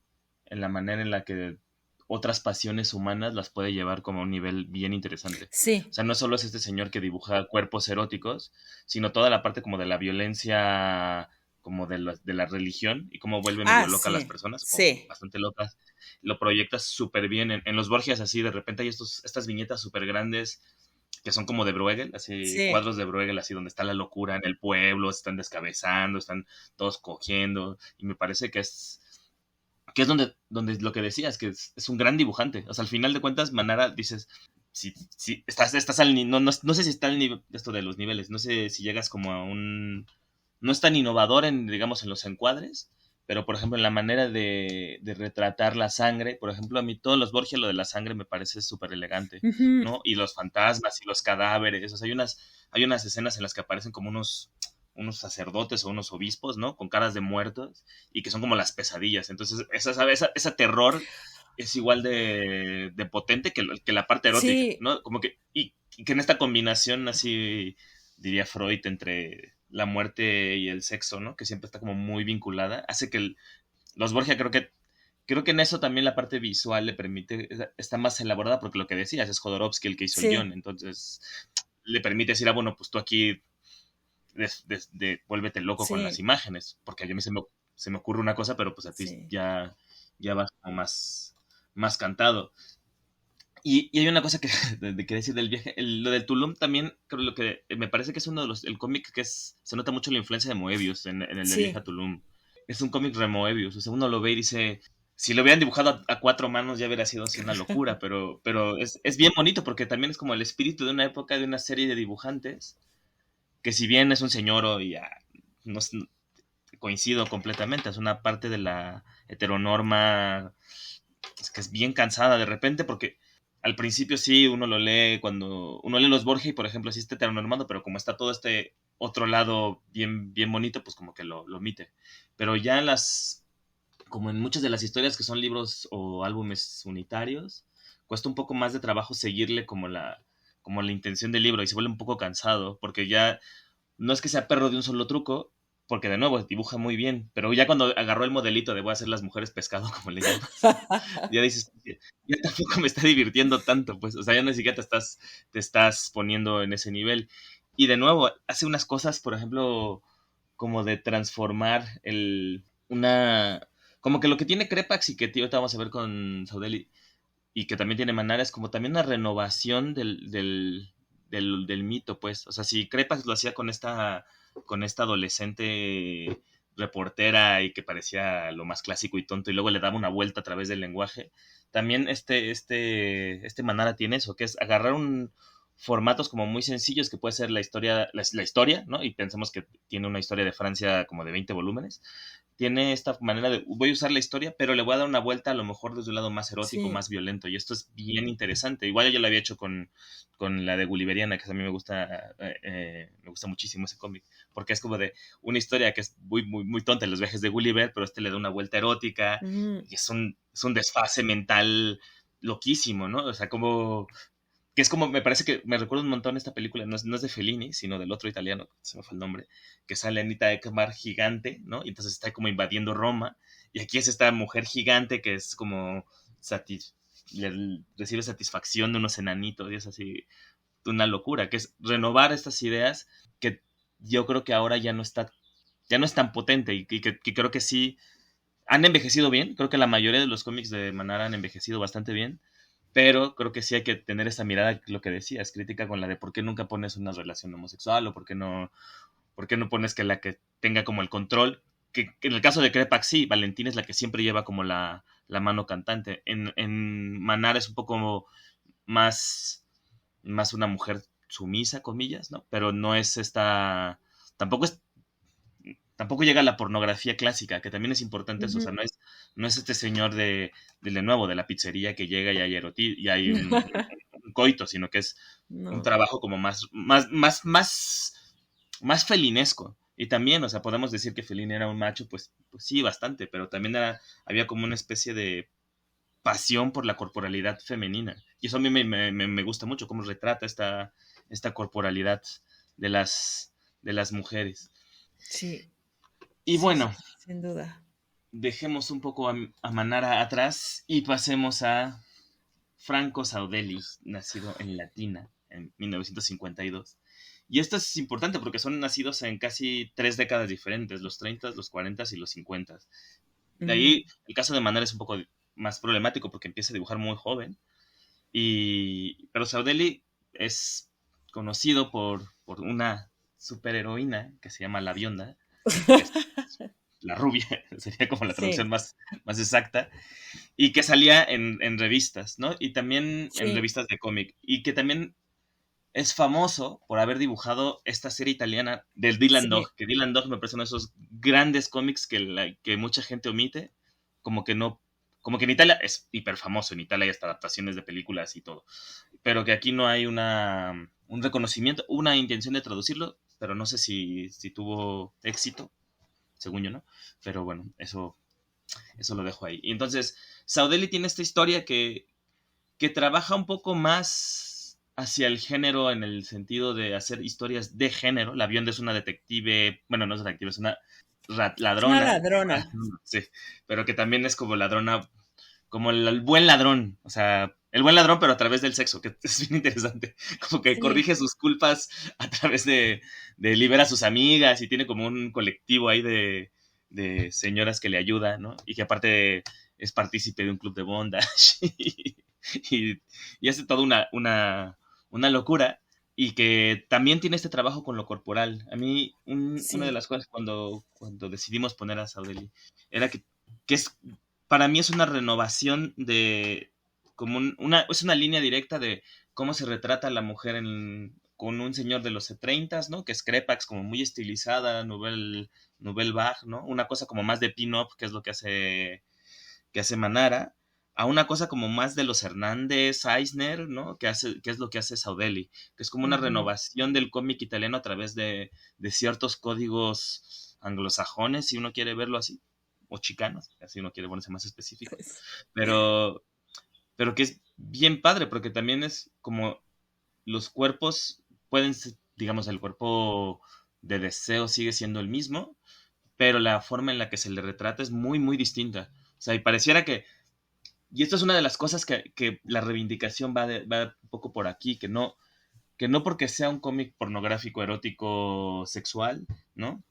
en la manera en la que otras pasiones humanas las puede llevar como a un nivel bien interesante. Sí, O sea, no solo es este señor que dibuja cuerpos eróticos, sino toda la parte como de la violencia, como de la religión y cómo vuelve medio loca a las sí, personas, o sí, bastante locas. Lo proyectas súper bien en los Borgias así, de repente hay estas viñetas súper grandes que son como de Bruegel, así sí. cuadros de Bruegel, así donde está la locura en el pueblo, se están descabezando, están todos cogiendo, y me parece que es donde lo que decías, que es un gran dibujante. O sea, al final de cuentas, Manara, dices, si estás al no sé si está al nivel esto de los niveles, no sé si llegas como a un no es tan innovador en, digamos, en los encuadres, pero por ejemplo en la manera de retratar la sangre, por ejemplo, a mí todos los Borgia, lo de la sangre me parece súper elegante, Ujú. ¿no? Y los fantasmas y los cadáveres, o sea, hay unas escenas en las que aparecen como unos sacerdotes o unos obispos, ¿no? Con caras de muertos y que son como las pesadillas. Entonces, esa terror es igual de potente que la parte erótica, Sí, ¿no? Como que, y que en esta combinación así, diría Freud, entre la muerte y el sexo, ¿no? Que siempre está como muy vinculada, hace que los Borgia creo que en eso también la parte visual le permite, está más elaborada porque lo que decías es Jodorowsky el que hizo el guión, sí, entonces le permite decir, bueno, pues tú aquí vuélvete loco con las sí, imágenes, porque a mí se me ocurre una cosa, pero pues a ti sí. ya vas como más cantado. Y hay una cosa que que decir del viaje, lo del Tulum también, creo lo que me parece que es uno de el cómic que se nota mucho la influencia de Moebius en el del viaje a Sí, Tulum. Es un cómic de Moebius, o sea, uno lo ve y dice, si lo hubieran dibujado a cuatro manos ya hubiera sido así una locura, pero es bien bonito porque también es como el espíritu de una época, de una serie de dibujantes, que si bien es un señor y no, coincido completamente, es una parte de la heteronorma que es bien cansada de repente porque al principio sí, uno lo lee cuando uno lee los Borges, por ejemplo, así está heteronormado, pero como está todo este otro lado bien bonito, pues como que lo omite. Pero ya como en muchas de las historias que son libros o álbumes unitarios, cuesta un poco más de trabajo seguirle como la intención del libro y se vuelve un poco cansado, porque ya no es que sea perro de un solo truco, porque de nuevo dibuja muy bien, pero ya cuando agarró el modelito de voy a hacer las mujeres pescado, como le llamas, ya dices, ya tampoco me está divirtiendo tanto, pues, o sea, ya ni siquiera te estás poniendo en ese nivel. Y de nuevo, hace unas cosas, por ejemplo, como de transformar una, como que lo que tiene Crepax y que ahorita vamos a ver con Saudeli, y que también tiene Manara, es como también una renovación del mito, pues. O sea, si Crepax lo hacía con esta adolescente reportera y que parecía lo más clásico y tonto y luego le daba una vuelta a través del lenguaje, también este Manara tiene eso, que es agarrar formatos como muy sencillos que puede ser la historia, ¿no? Y pensamos que tiene una historia de Francia como de 20 volúmenes, tiene esta manera de, voy a usar la historia, pero le voy a dar una vuelta a lo mejor desde un lado más erótico, sí, más violento, y esto es bien interesante. Igual yo lo había hecho con la de Gulliveriana, que a mí me gusta muchísimo ese cómic, porque es como de una historia que es muy, muy, muy tonta, los viajes de Gulliver, pero le da una vuelta erótica, ujú, y es un desfase mental loquísimo, ¿no? O sea, como que es como, me parece que me recuerda un montón esta película, no es de Fellini, sino del otro italiano, se me fue el nombre, que sale Anita Ekberg gigante, ¿no? Y entonces está como invadiendo Roma, y aquí es esta mujer gigante que es como, recibe satisfacción de unos enanitos, y es así, una locura, que es renovar estas ideas que yo creo que ahora ya no es tan potente, y que creo que sí han envejecido bien, creo que la mayoría de los cómics de Manara han envejecido bastante bien, pero creo que sí hay que tener esa mirada, lo que decías, crítica con la de por qué nunca pones una relación homosexual o por qué no pones que la que tenga como el control, que en el caso de Crepax sí, Valentín es la que siempre lleva como la mano cantante. En Manara es un poco más una mujer sumisa, comillas, ¿no? Pero no es tampoco tampoco llega a la pornografía clásica, que también es importante eso, o sea, ujú. no es este señor de nuevo, de la pizzería que llega y hay un coito, sino que es un No, trabajo como más felinesco. Y también, o sea, podemos decir que Fellini era un macho, pues sí, bastante, pero también había como una especie de pasión por la corporalidad femenina. Y eso a mí me gusta mucho, cómo retrata esta corporalidad de las mujeres. sí, Y sí, sí, bueno, sin duda. dejemos un poco a Manara atrás y pasemos a Franco Saudelli, nacido en Latina en 1952. Y esto es importante porque son nacidos en casi 3 décadas diferentes, los 30, los 40 y los 50. De Ujú. ahí el caso de Manara es un poco más problemático porque empieza a dibujar muy joven. Pero Saudelli es conocido por una superheroína que se llama La Bionda, que es la rubia, sería como la traducción Sí, más exacta, y que salía en revistas, ¿no? Y también en sí, revistas de cómic, y que también es famoso por haber dibujado esta serie italiana del Dylan sí, Dog, que Dylan Dog me parece uno de esos grandes cómics que mucha gente omite, como que no, como que en Italia es hiper famoso, en Italia hay hasta adaptaciones de películas y todo, pero que aquí no hay un reconocimiento, una intención de traducirlo, pero no sé si tuvo éxito, según yo, ¿no? Pero bueno, eso lo dejo ahí. Y entonces, Saudelli tiene esta historia que trabaja un poco más hacia el género en el sentido de hacer historias de género. La Bionda es una detective, bueno, no es detective, es una es una ladrona, ladrona. sí, pero que también es como ladrona, como el buen ladrón, o sea, el buen ladrón, pero a través del sexo, que es bien interesante. Como que Sí, corrige sus culpas a través de libera a sus amigas y tiene como un colectivo ahí de señoras que le ayudan, ¿no? Y que aparte es partícipe de un club de bondage y, y hace toda una locura y que también tiene este trabajo con lo corporal. A mí, una de sí, las cosas cuando decidimos poner a Saudeli era que es, para mí es una renovación de, como es una línea directa de cómo se retrata a la mujer con un señor de los 30, ¿no? Que es Crepax, como muy estilizada, Nouvelle Vague, ¿no? Una cosa como más de pin-up, que es lo que hace Manara, a una cosa como más de los Hernández, Eisner, ¿no? Que es lo que hace Saudelli, que es como una ujú, renovación del cómic italiano a través de ciertos códigos anglosajones, si uno quiere verlo así, o chicanos, si uno quiere ponerse más específico, pues, pero, pero que es bien padre, porque también es como los cuerpos pueden ser, digamos, el cuerpo de deseo sigue siendo el mismo, pero la forma en la que se le retrata es muy, muy distinta. O sea, y pareciera y esto es una de las cosas que la reivindicación va un poco por aquí, que no porque sea un cómic pornográfico, erótico, sexual, ¿no?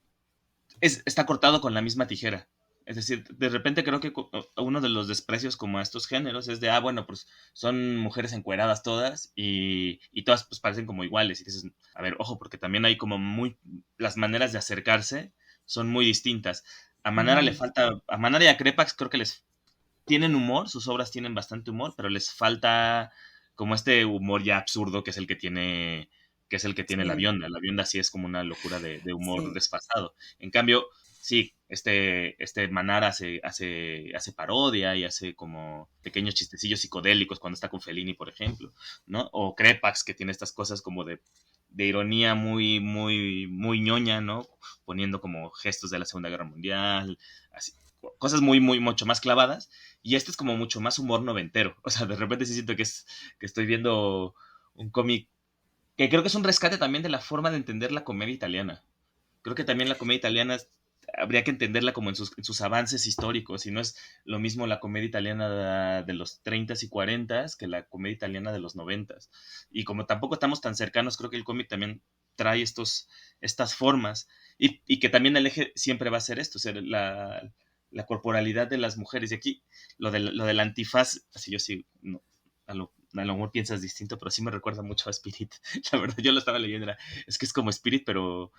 Está cortado con la misma tijera. Es decir, de repente creo que uno de los desprecios como a estos géneros es de, bueno, pues son mujeres encueradas todas y todas pues parecen como iguales. Y dices, a ver, ojo, porque también hay como las maneras de acercarse son muy distintas. ujú, A Manara y a Crepax creo que les tienen humor, sus obras tienen bastante humor, pero les falta como este humor ya absurdo que es el que tiene la sí, Bionda. La Bionda sí es como una locura de humor sí, desfasado. En cambio, sí, este Manara hace parodia y hace como pequeños chistecillos psicodélicos cuando está con Fellini, por ejemplo, ¿no? O Crepax, que tiene estas cosas como de ironía muy, muy, muy ñoña, ¿no? Poniendo como gestos de la Segunda Guerra Mundial, así, cosas muy, muy, mucho más clavadas. Y este es como mucho más humor noventero. O sea, de repente sí siento que estoy viendo un cómic que creo que es un rescate también de la forma de entender la comedia italiana. Creo que también la comedia italiana habría que entenderla como en sus avances históricos, y no es lo mismo la comedia italiana de los 30 y 40 que la comedia italiana de los 90. Y como tampoco estamos tan cercanos, creo que el cómic también trae estas formas, y que también el eje siempre va a ser esto, ser la corporalidad de las mujeres. Y aquí lo del antifaz, así yo sí, no, a lo mejor piensas distinto, pero sí me recuerda mucho a Spirit. La verdad, yo lo estaba leyendo, es que es como Spirit, pero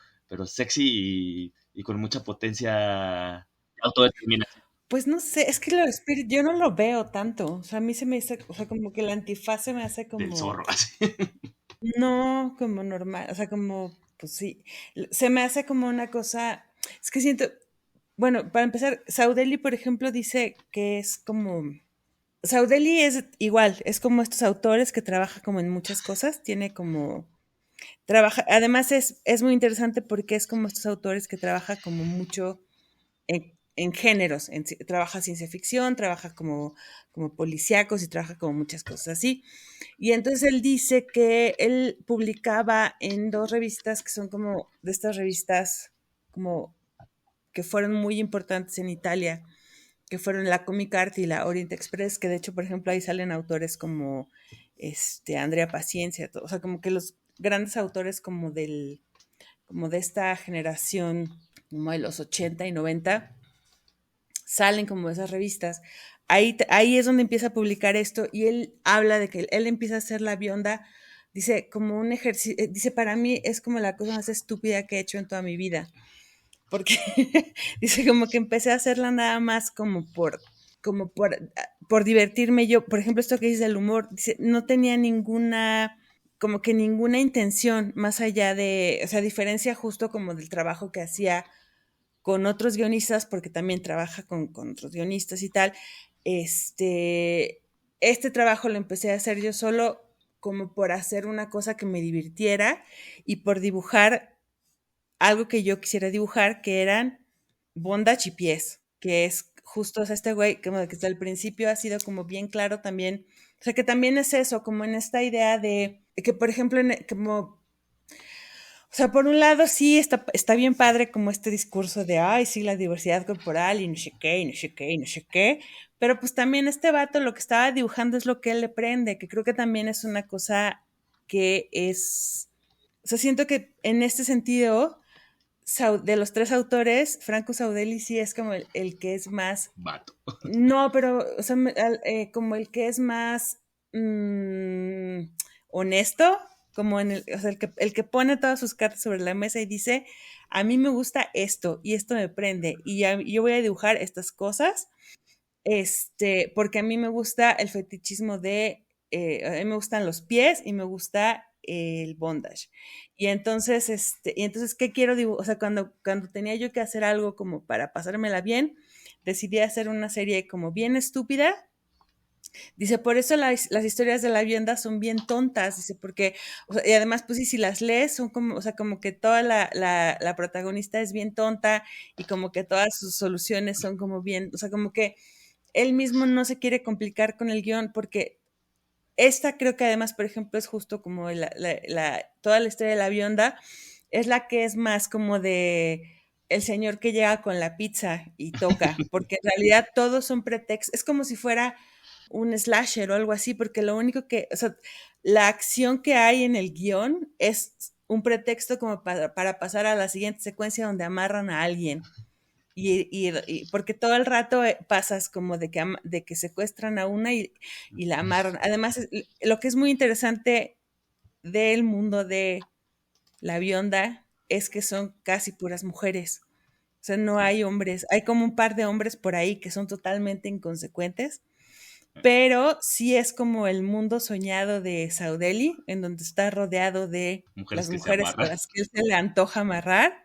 sexy y con mucha potencia, autodeterminación pues no sé, es que lo de Spirit yo no lo veo tanto, o sea, a mí se me hace, o sea, como que la antifaz se me hace del como, zorro, así. no, como normal, o sea, como, pues sí, se me hace como una cosa, es que siento, bueno, para empezar, Saudelli, por ejemplo, dice que es como, Saudelli es igual, es como estos autores que trabaja como en muchas cosas, tiene como, trabaja, además es muy interesante porque es como estos autores que trabaja como mucho en géneros, trabaja ciencia ficción, trabaja como policíacos y trabaja como muchas cosas así. Y entonces él dice que él publicaba en dos revistas que son como de estas revistas como que fueron muy importantes en Italia, que fueron la Comic Art y la Orient Express, que de hecho, por ejemplo, ahí salen autores como Andrea Paciencia, o sea, como que los grandes autores como de esta generación, como de los 80 y 90 salen como esas revistas. Ahí es donde empieza a publicar esto y él habla de que él empieza a hacer la bionda, dice, como un ejercicio, dice, para mí es como la cosa más estúpida que he hecho en toda mi vida, porque dice como que empecé a hacerla nada más como por divertirme yo. Por ejemplo, esto que dice el humor, dice, no tenía ninguna, como que ninguna intención más allá de, o sea, a diferencia justo como del trabajo que hacía con otros guionistas, porque también trabaja con otros guionistas y tal, este trabajo lo empecé a hacer yo solo como por hacer una cosa que me divirtiera y por dibujar algo que yo quisiera dibujar, que eran bondage y pies, que es justo, o sea, este güey, como que desde el principio ha sido como bien claro también, o sea, que también es eso, como en esta idea de que, por ejemplo, como o sea, por un lado sí está bien padre como este discurso de, ay, sí, la diversidad corporal y no sé qué, y no sé qué, y no sé qué, pero pues también este vato lo que estaba dibujando es lo que él le prende, que creo que también es una cosa que es, o sea, siento que en este sentido, de los tres autores, Franco Saudelli sí es como el que es más, Vato. no, pero, o sea, como el que es más mm, honesto, como o sea, el que pone todas sus cartas sobre la mesa y dice, a mí me gusta esto y esto me prende y yo voy a dibujar estas cosas, porque a mí me gusta el fetichismo a mí me gustan los pies y me gusta el bondage. Y entonces, ¿qué quiero dibujar? O sea, cuando tenía yo que hacer algo como para pasármela bien, decidí hacer una serie como bien estúpida. Dice, por eso las historias de la vienda son bien tontas, dice, porque, o sea, y además, pues sí, si las lees, son como, o sea, como que toda la protagonista es bien tonta y como que todas sus soluciones son como bien, o sea, como que él mismo no se quiere complicar con el guión porque esta creo que además, por ejemplo, es justo como toda la historia de la Bionda, es la que es más como de el señor que llega con la pizza y toca, porque en realidad todos son pretextos, es como si fuera un slasher o algo así, porque lo único que, o sea, la acción que hay en el guión es un pretexto como para pasar a la siguiente secuencia donde amarran a alguien. Y porque todo el rato pasas como de que secuestran a una y la amarran. Además, lo que es muy interesante del mundo de la Bionda es que son casi puras mujeres. O sea, no hay hombres. Hay como un par de hombres por ahí que son totalmente inconsecuentes, pero sí es como el mundo soñado de Saudelli, en donde está rodeado de Mujeres las que se mujeres a amarran. las que él se le antoja amarrar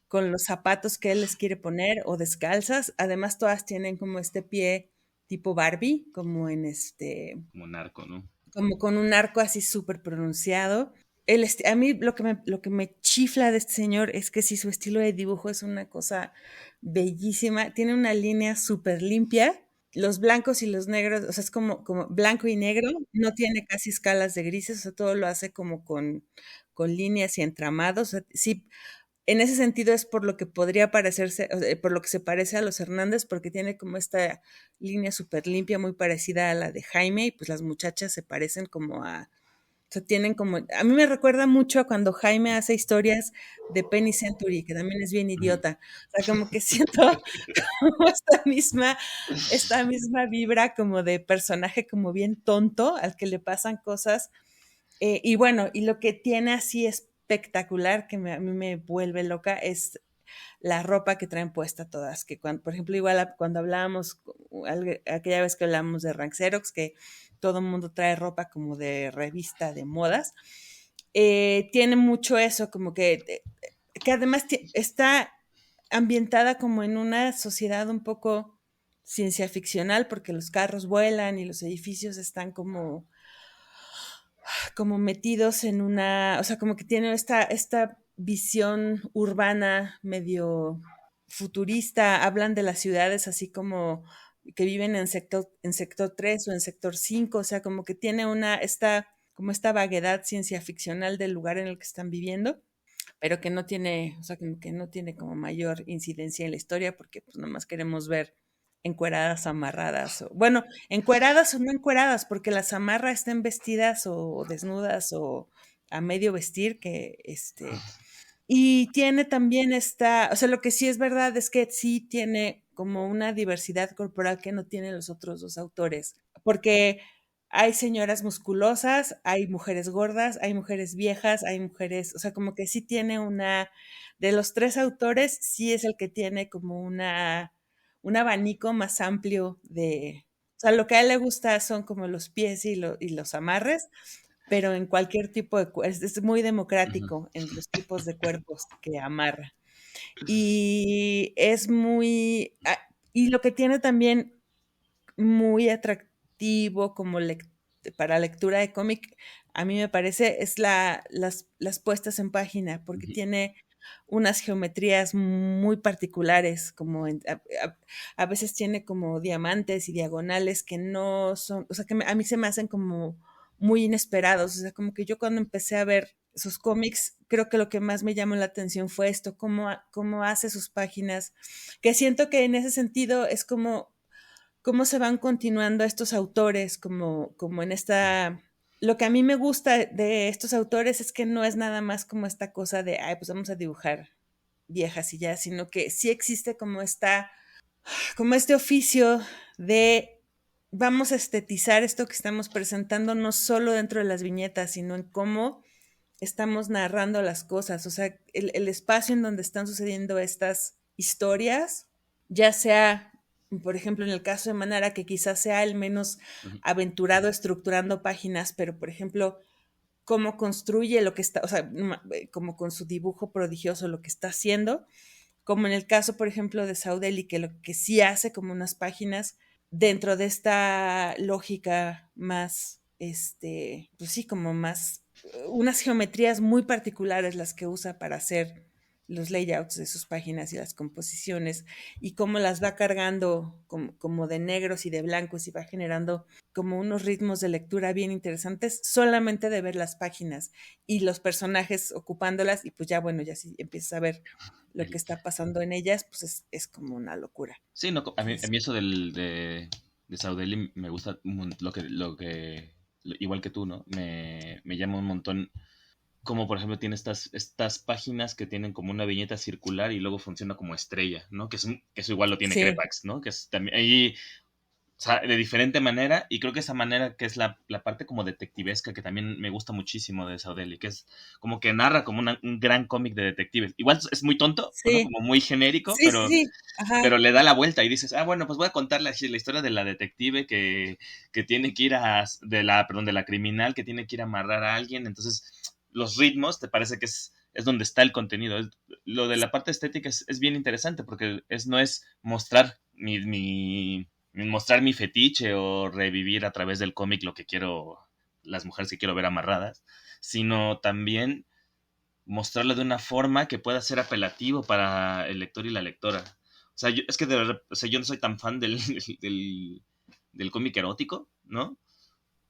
con los zapatos que él les quiere poner o descalzas. Además, todas tienen como este pie tipo Barbie, como Como narco, ¿no? como con un arco así súper pronunciado. A mí lo que me chifla de este señor es que si su estilo de dibujo es una cosa bellísima, tiene una línea súper limpia. Los blancos y los negros, o sea, es como blanco y negro, no tiene casi escalas de grises, o sea, todo lo hace como con líneas y entramados. O sea, sí, en ese sentido es por lo que podría parecerse, o sea, por lo que se parece a los Hernández, porque tiene como esta línea súper limpia, muy parecida a la de Jaime, y pues las muchachas se parecen como o sea, tienen como, a mí me recuerda mucho a cuando Jaime hace historias de Penny Century, que también es bien Ujú. idiota. O sea, como que siento como esta misma vibra como de personaje como bien tonto al que le pasan cosas y bueno, y lo que tiene así espectacular, que a mí me vuelve loca, es la ropa que traen puesta todas. Que por ejemplo, igual cuando hablábamos, aquella vez que hablamos de Rank Xerox, que todo el mundo trae ropa como de revista de modas, tiene mucho eso, como que además está ambientada como en una sociedad un poco ciencia ficcional, porque los carros vuelan y los edificios están como metidos en o sea, como que tiene esta visión urbana medio futurista, hablan de las ciudades así como que viven en sector 3 o en sector 5, o sea, como que tiene como esta vaguedad ciencia ficcional del lugar en el que están viviendo, pero que no tiene, o sea, como que no tiene como mayor incidencia en la historia porque pues nomás queremos ver encueradas amarradas, bueno, encueradas o no encueradas, porque las amarra estén vestidas o desnudas o a medio vestir, y tiene también o sea, lo que sí es verdad es que sí tiene como una diversidad corporal que no tienen los otros dos autores, porque hay señoras musculosas, hay mujeres gordas, hay mujeres viejas, hay mujeres, o sea, como que sí tiene una de los tres autores, sí es el que tiene como un abanico más amplio de... O sea, lo que a él le gusta son como los pies y los amarres, pero en cualquier tipo de... Es muy Ujú. democrático en los tipos de cuerpos que amarra. Y es muy... y lo que tiene también muy atractivo como para lectura de cómic, a mí me parece, es las puestas en página, porque Ujú. tiene unas geometrías muy particulares, como a veces tiene como diamantes y diagonales que no son, o sea, que a mí se me hacen como muy inesperados, o sea, como que yo cuando empecé a ver sus cómics, creo que lo que más me llamó la atención fue esto, cómo hace sus páginas, que siento que en ese sentido es como cómo se van continuando estos autores, como en esta... Lo que a mí me gusta de estos autores es que no es nada más como esta cosa de, ay, pues vamos a dibujar viejas y ya, sino que sí existe como este oficio de vamos a estetizar esto que estamos presentando no solo dentro de las viñetas, sino en cómo estamos narrando las cosas, o sea, el espacio en donde están sucediendo estas historias, ya sea, por ejemplo, en el caso de Manara, que quizás sea el menos Ujú. aventurado estructurando páginas, pero, por ejemplo, cómo construye lo que está, o sea, como con su dibujo prodigioso lo que está haciendo, como en el caso, por ejemplo, de Saudeli, que lo que sí hace como unas páginas dentro de esta lógica más, pues sí, como más, unas geometrías muy particulares las que usa para hacer los layouts de sus páginas y las composiciones y cómo las va cargando como de negros y de blancos y va generando como unos ritmos de lectura bien interesantes solamente de ver las páginas y los personajes ocupándolas y pues ya bueno, ya si empiezas a ver lo que El- está pasando en ellas, pues es como una locura. Sí, no, a Entonces, mí eso de Saudeli me gusta igual que tú, ¿no? Me llama un montón. Como por ejemplo tiene estas páginas que tienen como una viñeta circular y luego funciona como estrella, ¿no? Que eso igual lo tiene sí, Crepax, ¿no? Que es también ahí, o sea, de diferente manera, y creo que esa manera que es la parte como detectivesca que también me gusta muchísimo de Saudeli, que es como que narra como un gran cómic de detectives. Igual es muy tonto, ¿no? sí, Como muy genérico, sí, sí, sí, ajá, pero le da la vuelta y dices, ah, bueno, pues voy a contar la historia de la detective que tiene que ir perdón, de la criminal que tiene que ir a amarrar a alguien. Entonces, los ritmos, te parece que es donde está el contenido. Lo de la parte estética es bien interesante porque no es mostrar mostrar mi fetiche o revivir a través del cómic lo que quiero, las mujeres que quiero ver amarradas, sino también mostrarlo de una forma que pueda ser apelativo para el lector y la lectora. O sea, es que de verdad, o sea, yo no soy tan fan del cómic erótico, ¿no?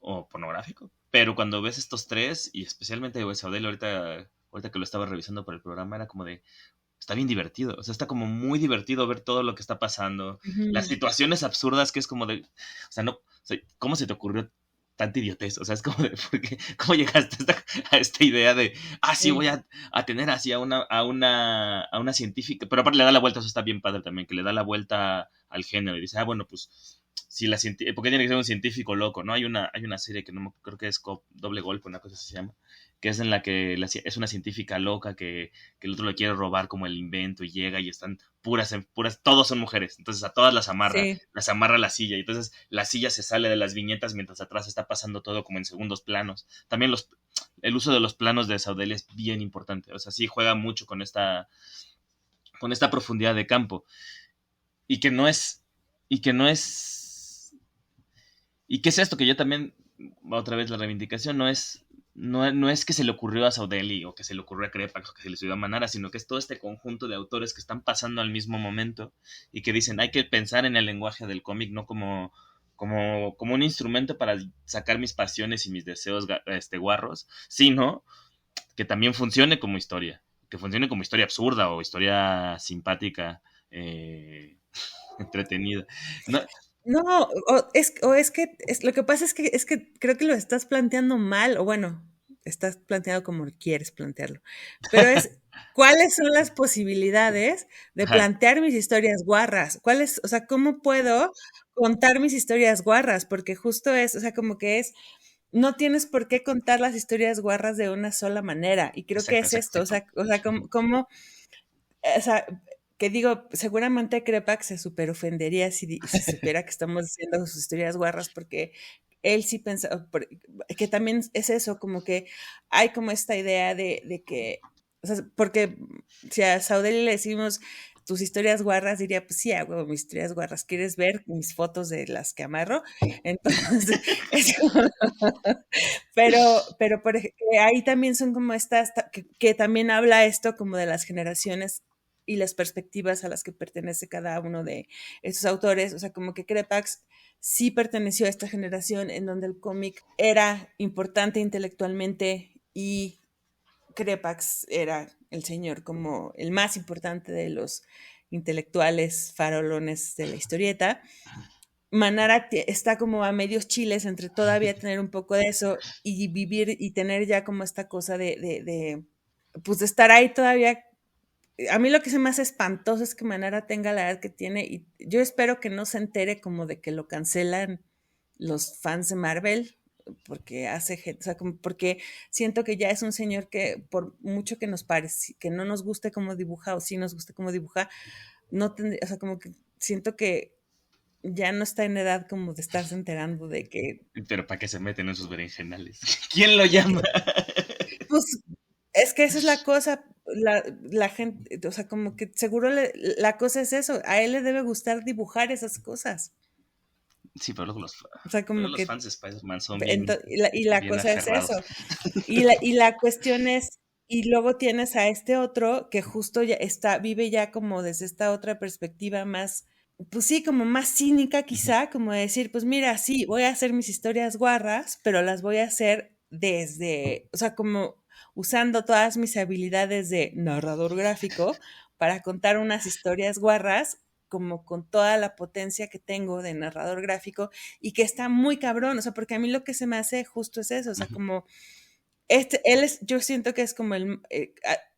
O pornográfico. Pero cuando ves estos tres, y especialmente Saudel, ahorita que lo estaba revisando por el programa, era como de, está bien divertido. O sea, está como muy divertido ver todo lo que está pasando. Las ujú, situaciones absurdas que es como de, o sea, no, o sea, ¿cómo se te ocurrió tanta idiotez? O sea, es como de, ¿cómo llegaste a esta idea de, sí, voy sí, a tener así a una científica? Pero aparte le da la vuelta, eso está bien padre también, que le da la vuelta al género y dice, bueno, pues, si ¿por qué tiene que ser un científico loco? ¿No? Hay una serie que no creo que es Doble Golpe, una cosa así se llama, que es en la que es una científica loca que el otro le quiere robar como el invento y llega y están puras, todos son mujeres, entonces a todas sí, las amarra a la silla, y entonces la silla se sale de las viñetas mientras atrás está pasando todo como en segundos planos. También el uso de los planos de Saudeli es bien importante, o sea, sí juega mucho con esta profundidad de campo, y que no es, y que no es, y que es esto que yo también, otra vez la reivindicación, no es que se le ocurrió a Saudeli o que se le ocurrió a Crepax o que se le subió a Manara, sino que es todo este conjunto de autores que están pasando al mismo momento y que dicen hay que pensar en el lenguaje del cómic no como un instrumento para sacar mis pasiones y mis deseos guarros, sino que también funcione como historia, que funcione como historia absurda o historia simpática, entretenida. No, no, o es que lo que pasa es que creo que lo estás planteando mal, o bueno, estás planteando como quieres plantearlo, pero es cuáles son las posibilidades de ajá, plantear mis historias guarras, o sea, cómo puedo contar mis historias guarras, porque justo es, o sea, como que no tienes por qué contar las historias guarras de una sola manera, y creo que exacto, es exacto, esto, exacto. o sea, cómo o sea, que digo, seguramente Crepax se super ofendería si supiera que estamos diciendo sus historias guarras, porque él sí pensaba, que también es eso, como que hay como esta idea de que, o sea, porque si a Saudeli le decimos tus historias guarras, diría, pues sí, huevo, mis historias guarras, ¿quieres ver mis fotos de las que amarro? Entonces, es como, pero por ejemplo, ahí también son como estas, que también habla esto como de las generaciones y las perspectivas a las que pertenece cada uno de estos autores. O sea, como que Crepax sí perteneció a esta generación en donde el cómic era importante intelectualmente y Crepax era el señor como el más importante de los intelectuales farolones de la historieta. Manara está como a medios chiles entre todavía tener un poco de eso y vivir y tener ya como esta cosa pues de estar ahí todavía. A mí lo que se me hace espantoso es que Manara tenga la edad que tiene y yo espero que no se entere como de que lo cancelan los fans de Marvel porque o sea, como porque siento que ya es un señor que por mucho que nos parece, que no nos guste cómo dibuja o sí nos guste cómo dibuja, no tendría, o sea, como que siento que ya no está en edad como de estarse enterando de que, Pero ¿para qué se meten en sus berenjenales? ¿Quién lo llama? pues, es que esa es la cosa, la gente, o sea, como que seguro la cosa es eso, a él le debe gustar dibujar esas cosas. Sí, pero O sea, luego como los que, fans de Spider-Man son bien, y la bien cosa es aferrados. eso. Y la cuestión es, y luego tienes a este otro que justo ya vive ya como desde esta otra perspectiva más, pues sí, como más cínica quizá, como decir, pues mira, sí, voy a hacer mis historias guarras, pero las voy a hacer desde, o sea, como usando todas mis habilidades de narrador gráfico para contar unas historias guarras, como con toda la potencia que tengo de narrador gráfico y que está muy cabrón, o sea, porque a mí lo que se me hace justo es eso, o sea, como yo siento que es como en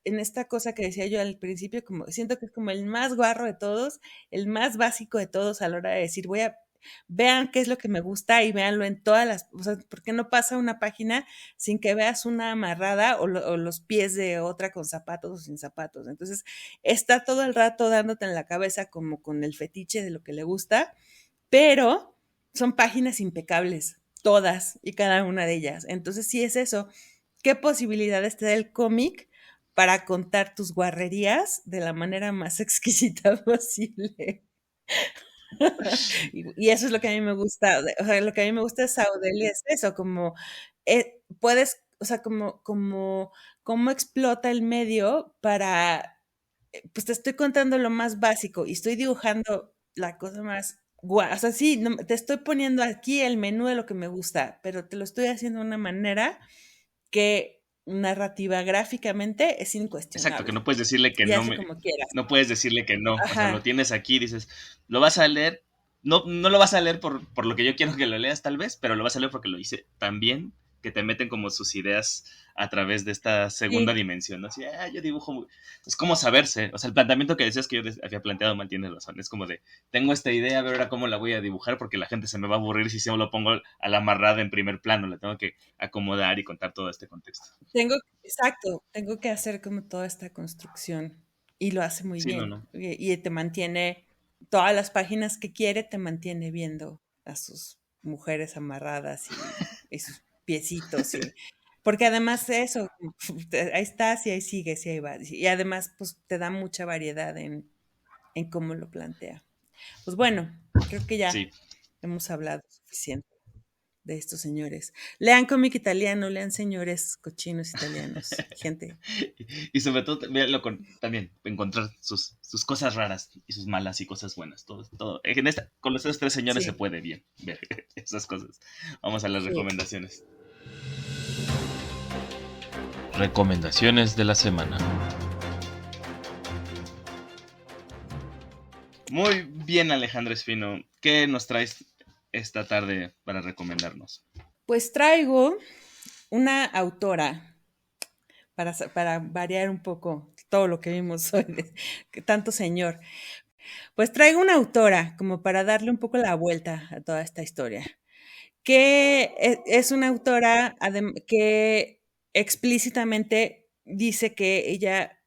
esta cosa que decía yo al principio, como siento que es como el más guarro de todos, el más básico de todos a la hora de decir, vean qué es lo que me gusta y véanlo en todas o sea, ¿por qué no pasa una página sin que veas una amarrada o los pies de otra con zapatos o sin zapatos? Entonces, está todo el rato dándote en la cabeza como con el fetiche de lo que le gusta, pero son páginas impecables, todas y cada una de ellas. Entonces, sí es eso. ¿Qué posibilidades te da el cómic para contar tus guarrerías de la manera más exquisita posible? Y eso es lo que a mí me gusta. O sea, lo que a mí me gusta de Saudeli es eso, como puedes, o sea, como explota el medio para, pues te estoy contando lo más básico y estoy dibujando la cosa más guau. O sea, sí, te estoy poniendo aquí el menú de lo que me gusta, pero te lo estoy haciendo de una manera que narrativa gráficamente es Exacto, que incuestionable. no puedes decirle que Y no hace como quieras. no puedes decirle que no. O sea, lo Ajá. tienes aquí, dices, lo vas a leer. No, no lo vas a leer por lo que yo quiero que lo leas, tal vez, pero lo vas a leer porque lo hice tan bien que te meten como sus ideas a través de esta segunda Sí, dimensión, ¿no? Así, yo dibujo muy... Es como saberse, o sea, el planteamiento que decías que yo había planteado mal tienes razón, es como de, tengo esta idea, a ver ahora cómo la voy a dibujar porque la gente se me va a aburrir si solo lo pongo a la amarrada en primer plano, le tengo que acomodar y contar todo este contexto. exacto, tengo que hacer como toda esta construcción y lo hace muy Sí, no, bien. no. Y te mantiene, todas las páginas que quiere, te mantiene viendo a sus mujeres amarradas y sus piecitos. Porque además de eso, ahí estás y ahí sigues y ahí vas. Y además, pues te da mucha variedad en cómo lo plantea. Pues bueno, creo que ya Sí, hemos hablado suficiente de estos señores. Lean cómic italiano, lean señores cochinos italianos, gente. y sobre todo también encontrar sus cosas raras y sus malas y cosas buenas. Todo. Con los tres señores se Sí, puede bien ver esas cosas. Vamos a las sí. recomendaciones. Recomendaciones de la semana. Muy bien, Alejandro Espino. ¿Qué nos traes esta tarde para recomendarnos? Pues traigo una autora para variar un poco todo lo que vimos hoy, que tanto señor. Pues traigo una autora como para darle un poco la vuelta a toda esta historia, que es una autora que explícitamente dice que ella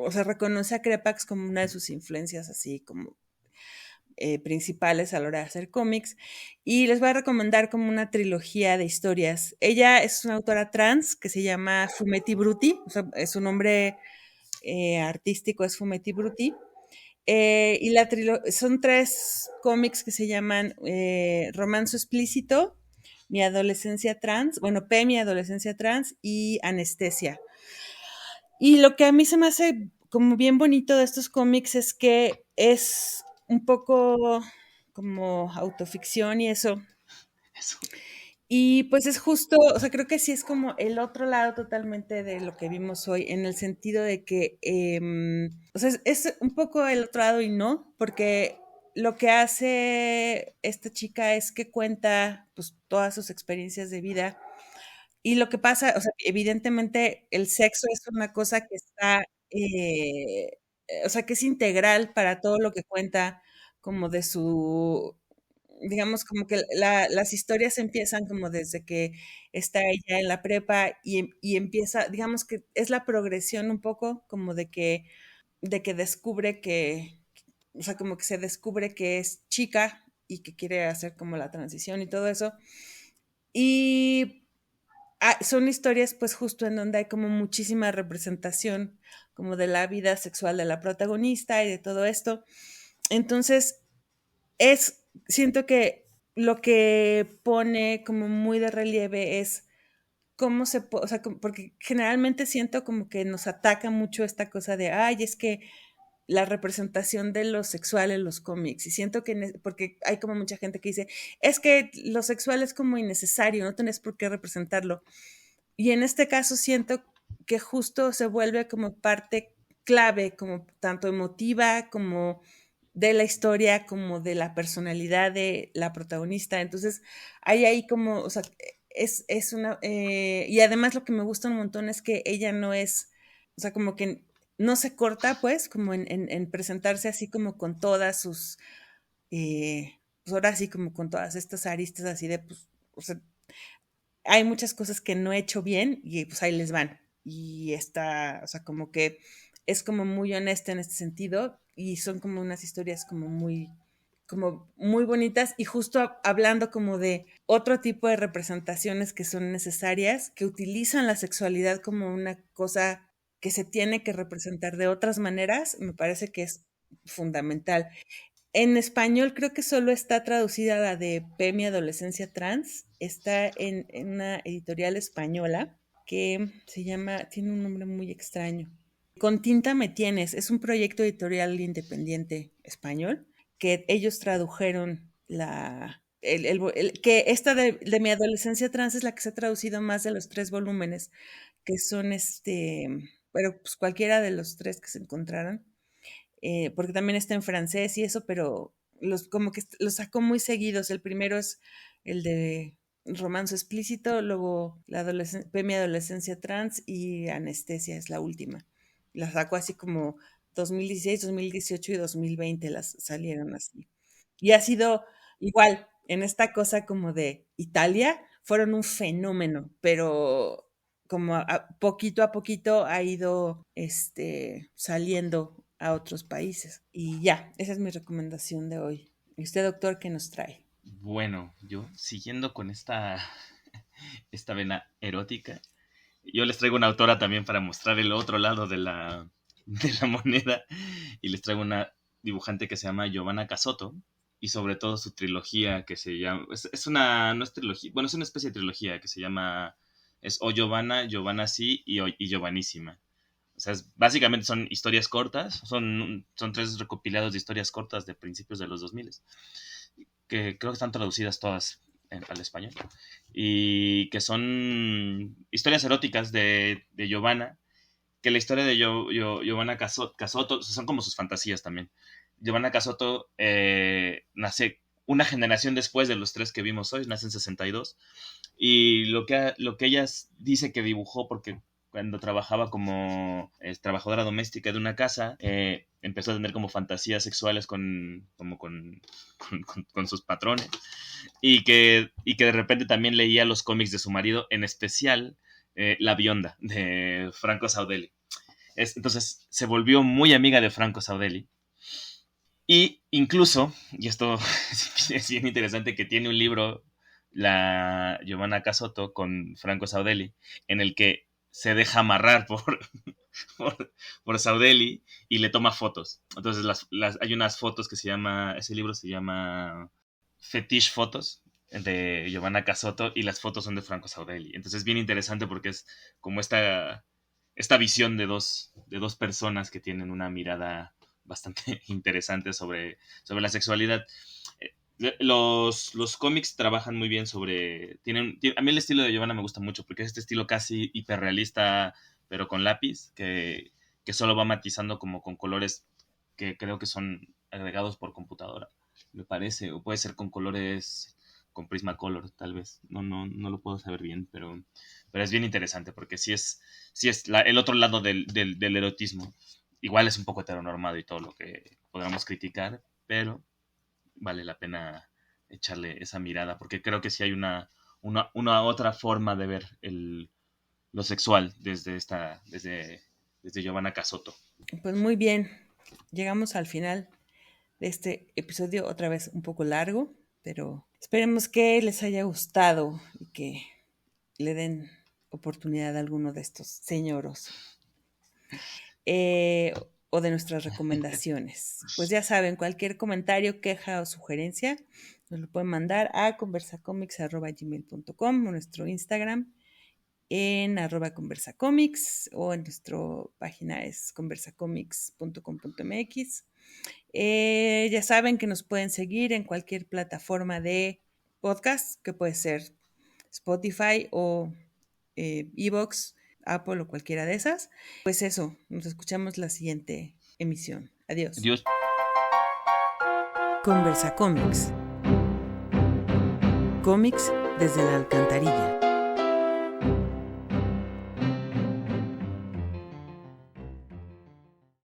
o sea, reconoce a Crepax como una de sus influencias así como principales a la hora de hacer cómics. Y les voy a recomendar como una trilogía de historias. Ella es una autora trans que se llama Fumetti Bruti, o sea, su nombre artístico es Fumetti Bruti. Y son 3 cómics que se llaman Romanzo Explícito, Mi Adolescencia Trans, bueno, P, Mi Adolescencia Trans y Anestesia. Y lo que a mí se me hace como bien bonito de estos cómics es que es un poco como autoficción y eso. Eso. Y pues es justo, o sea, creo que sí es como el otro lado totalmente de lo que vimos hoy, en el sentido de que, o sea, es un poco el otro lado y no, porque lo que hace esta chica es que cuenta pues todas sus experiencias de vida y lo que pasa, o sea, evidentemente el sexo es una cosa que está, o sea, que es integral para todo lo que cuenta como de su, digamos, como que las historias empiezan como desde que está ella en la prepa y empieza, digamos que es la progresión un poco como de que descubre que, o sea, como que se descubre que es chica y que quiere hacer como la transición y todo eso. Y son historias pues justo en donde hay como muchísima representación como de la vida sexual de la protagonista y de todo esto. Entonces, siento que lo que pone como muy de relieve es cómo o sea, porque generalmente siento como que nos ataca mucho esta cosa de, ay, es que la representación de lo sexual en los cómics. Y siento que, porque hay como mucha gente que dice, es que lo sexual es como innecesario, no tenés por qué representarlo. Y en este caso siento que justo se vuelve como parte clave, como tanto emotiva como de la historia, como de la personalidad de la protagonista. Entonces, hay ahí como, o sea, es una, y además lo que me gusta un montón es que ella no es, o sea, como que no se corta, pues, como en presentarse así como con todas sus, pues ahora sí como con todas estas aristas así de, pues, o sea, hay muchas cosas que no he hecho bien y pues ahí les van. Y está, o sea, como que es como muy honesta en este sentido y son como unas historias como muy bonitas y justo hablando como de otro tipo de representaciones que son necesarias, que utilizan la sexualidad como una cosa que se tiene que representar de otras maneras, me parece que es fundamental. En español creo que solo está traducida la de P, Mi Adolescencia Trans. Está en una editorial española que se llama, tiene un nombre muy extraño. Con tinta me tienes, es un proyecto editorial independiente español que ellos tradujeron que esta de Mi Adolescencia Trans es la que se ha traducido más de los 3 volúmenes, que son pero pues cualquiera de los 3 que se encontraron porque también está en francés y eso, pero como que los sacó muy seguidos. El primero es el de Romanzo Explícito, luego Mi Adolescencia Trans y Anestesia es la última. La sacó así como 2016, 2018 y 2020 las salieron así. Y ha sido igual, en esta cosa como de Italia, fueron un fenómeno, pero como poquito a poquito ha ido saliendo a otros países. Y ya, esa es mi recomendación de hoy. ¿Y usted, doctor, qué nos trae? Bueno, yo siguiendo con esta vena erótica, yo les traigo una autora también para mostrar el otro lado de la moneda y les traigo una dibujante que se llama Giovanna Casotto y sobre todo su trilogía que se llama, es una, no es trilogía, bueno, es una especie de trilogía que se llama, es O Giovanna, Giovanna sí y Giovannísima. O sea, básicamente son historias cortas, son 3 recopilados de historias cortas de principios de los 2000, que creo que están traducidas todas al español, y que son historias eróticas de Giovanna, que la historia de Giovanna Casotto son como sus fantasías también. Giovanna Casotto nace una generación después de los 3 que vimos hoy, nace en 62, y lo que ella dice que dibujó, porque cuando trabajaba como trabajadora doméstica de una casa, empezó a tener como fantasías sexuales con sus patrones y que de repente también leía los cómics de su marido, en especial La Bionda de Franco Saudelli. Entonces se volvió muy amiga de Franco Saudelli. Y incluso, y esto es bien interesante, que tiene un libro, la Giovanna Casotto, con Franco Saudelli, en el que se deja amarrar por Saudelli y le toma fotos. Entonces hay unas fotos que ese libro se llama Fetish Fotos, de Giovanna Casotto, y las fotos son de Franco Saudelli. Entonces es bien interesante porque es como esta visión de dos personas que tienen una mirada bastante interesante sobre la sexualidad. Los cómics trabajan muy bien a mí el estilo de Giovanna me gusta mucho porque es este estilo casi hiperrealista, pero con lápiz, que solo va matizando como con colores que creo que son agregados por computadora, me parece, o puede ser con colores con Prismacolor, tal vez. No lo puedo saber bien, pero es bien interesante porque sí es el otro lado del erotismo. Igual es un poco heteronormado y todo lo que podamos criticar, pero vale la pena echarle esa mirada porque creo que sí hay una otra forma de ver lo sexual desde Giovanna Casotto. Pues muy bien, llegamos al final de este episodio, otra vez un poco largo, pero esperemos que les haya gustado y que le den oportunidad a alguno de estos señoros. O de nuestras recomendaciones. Pues ya saben, cualquier comentario, queja o sugerencia nos lo pueden mandar a conversacomics@gmail.com o nuestro Instagram en @conversacomics o en nuestra página es conversacomics.com.mx. Ya saben que nos pueden seguir en cualquier plataforma de podcast, que puede ser Spotify o iVoox, Apple o cualquiera de esas. Pues eso, nos escuchamos la siguiente emisión. Adiós. Adiós. Conversa Comics. Cómics desde la alcantarilla.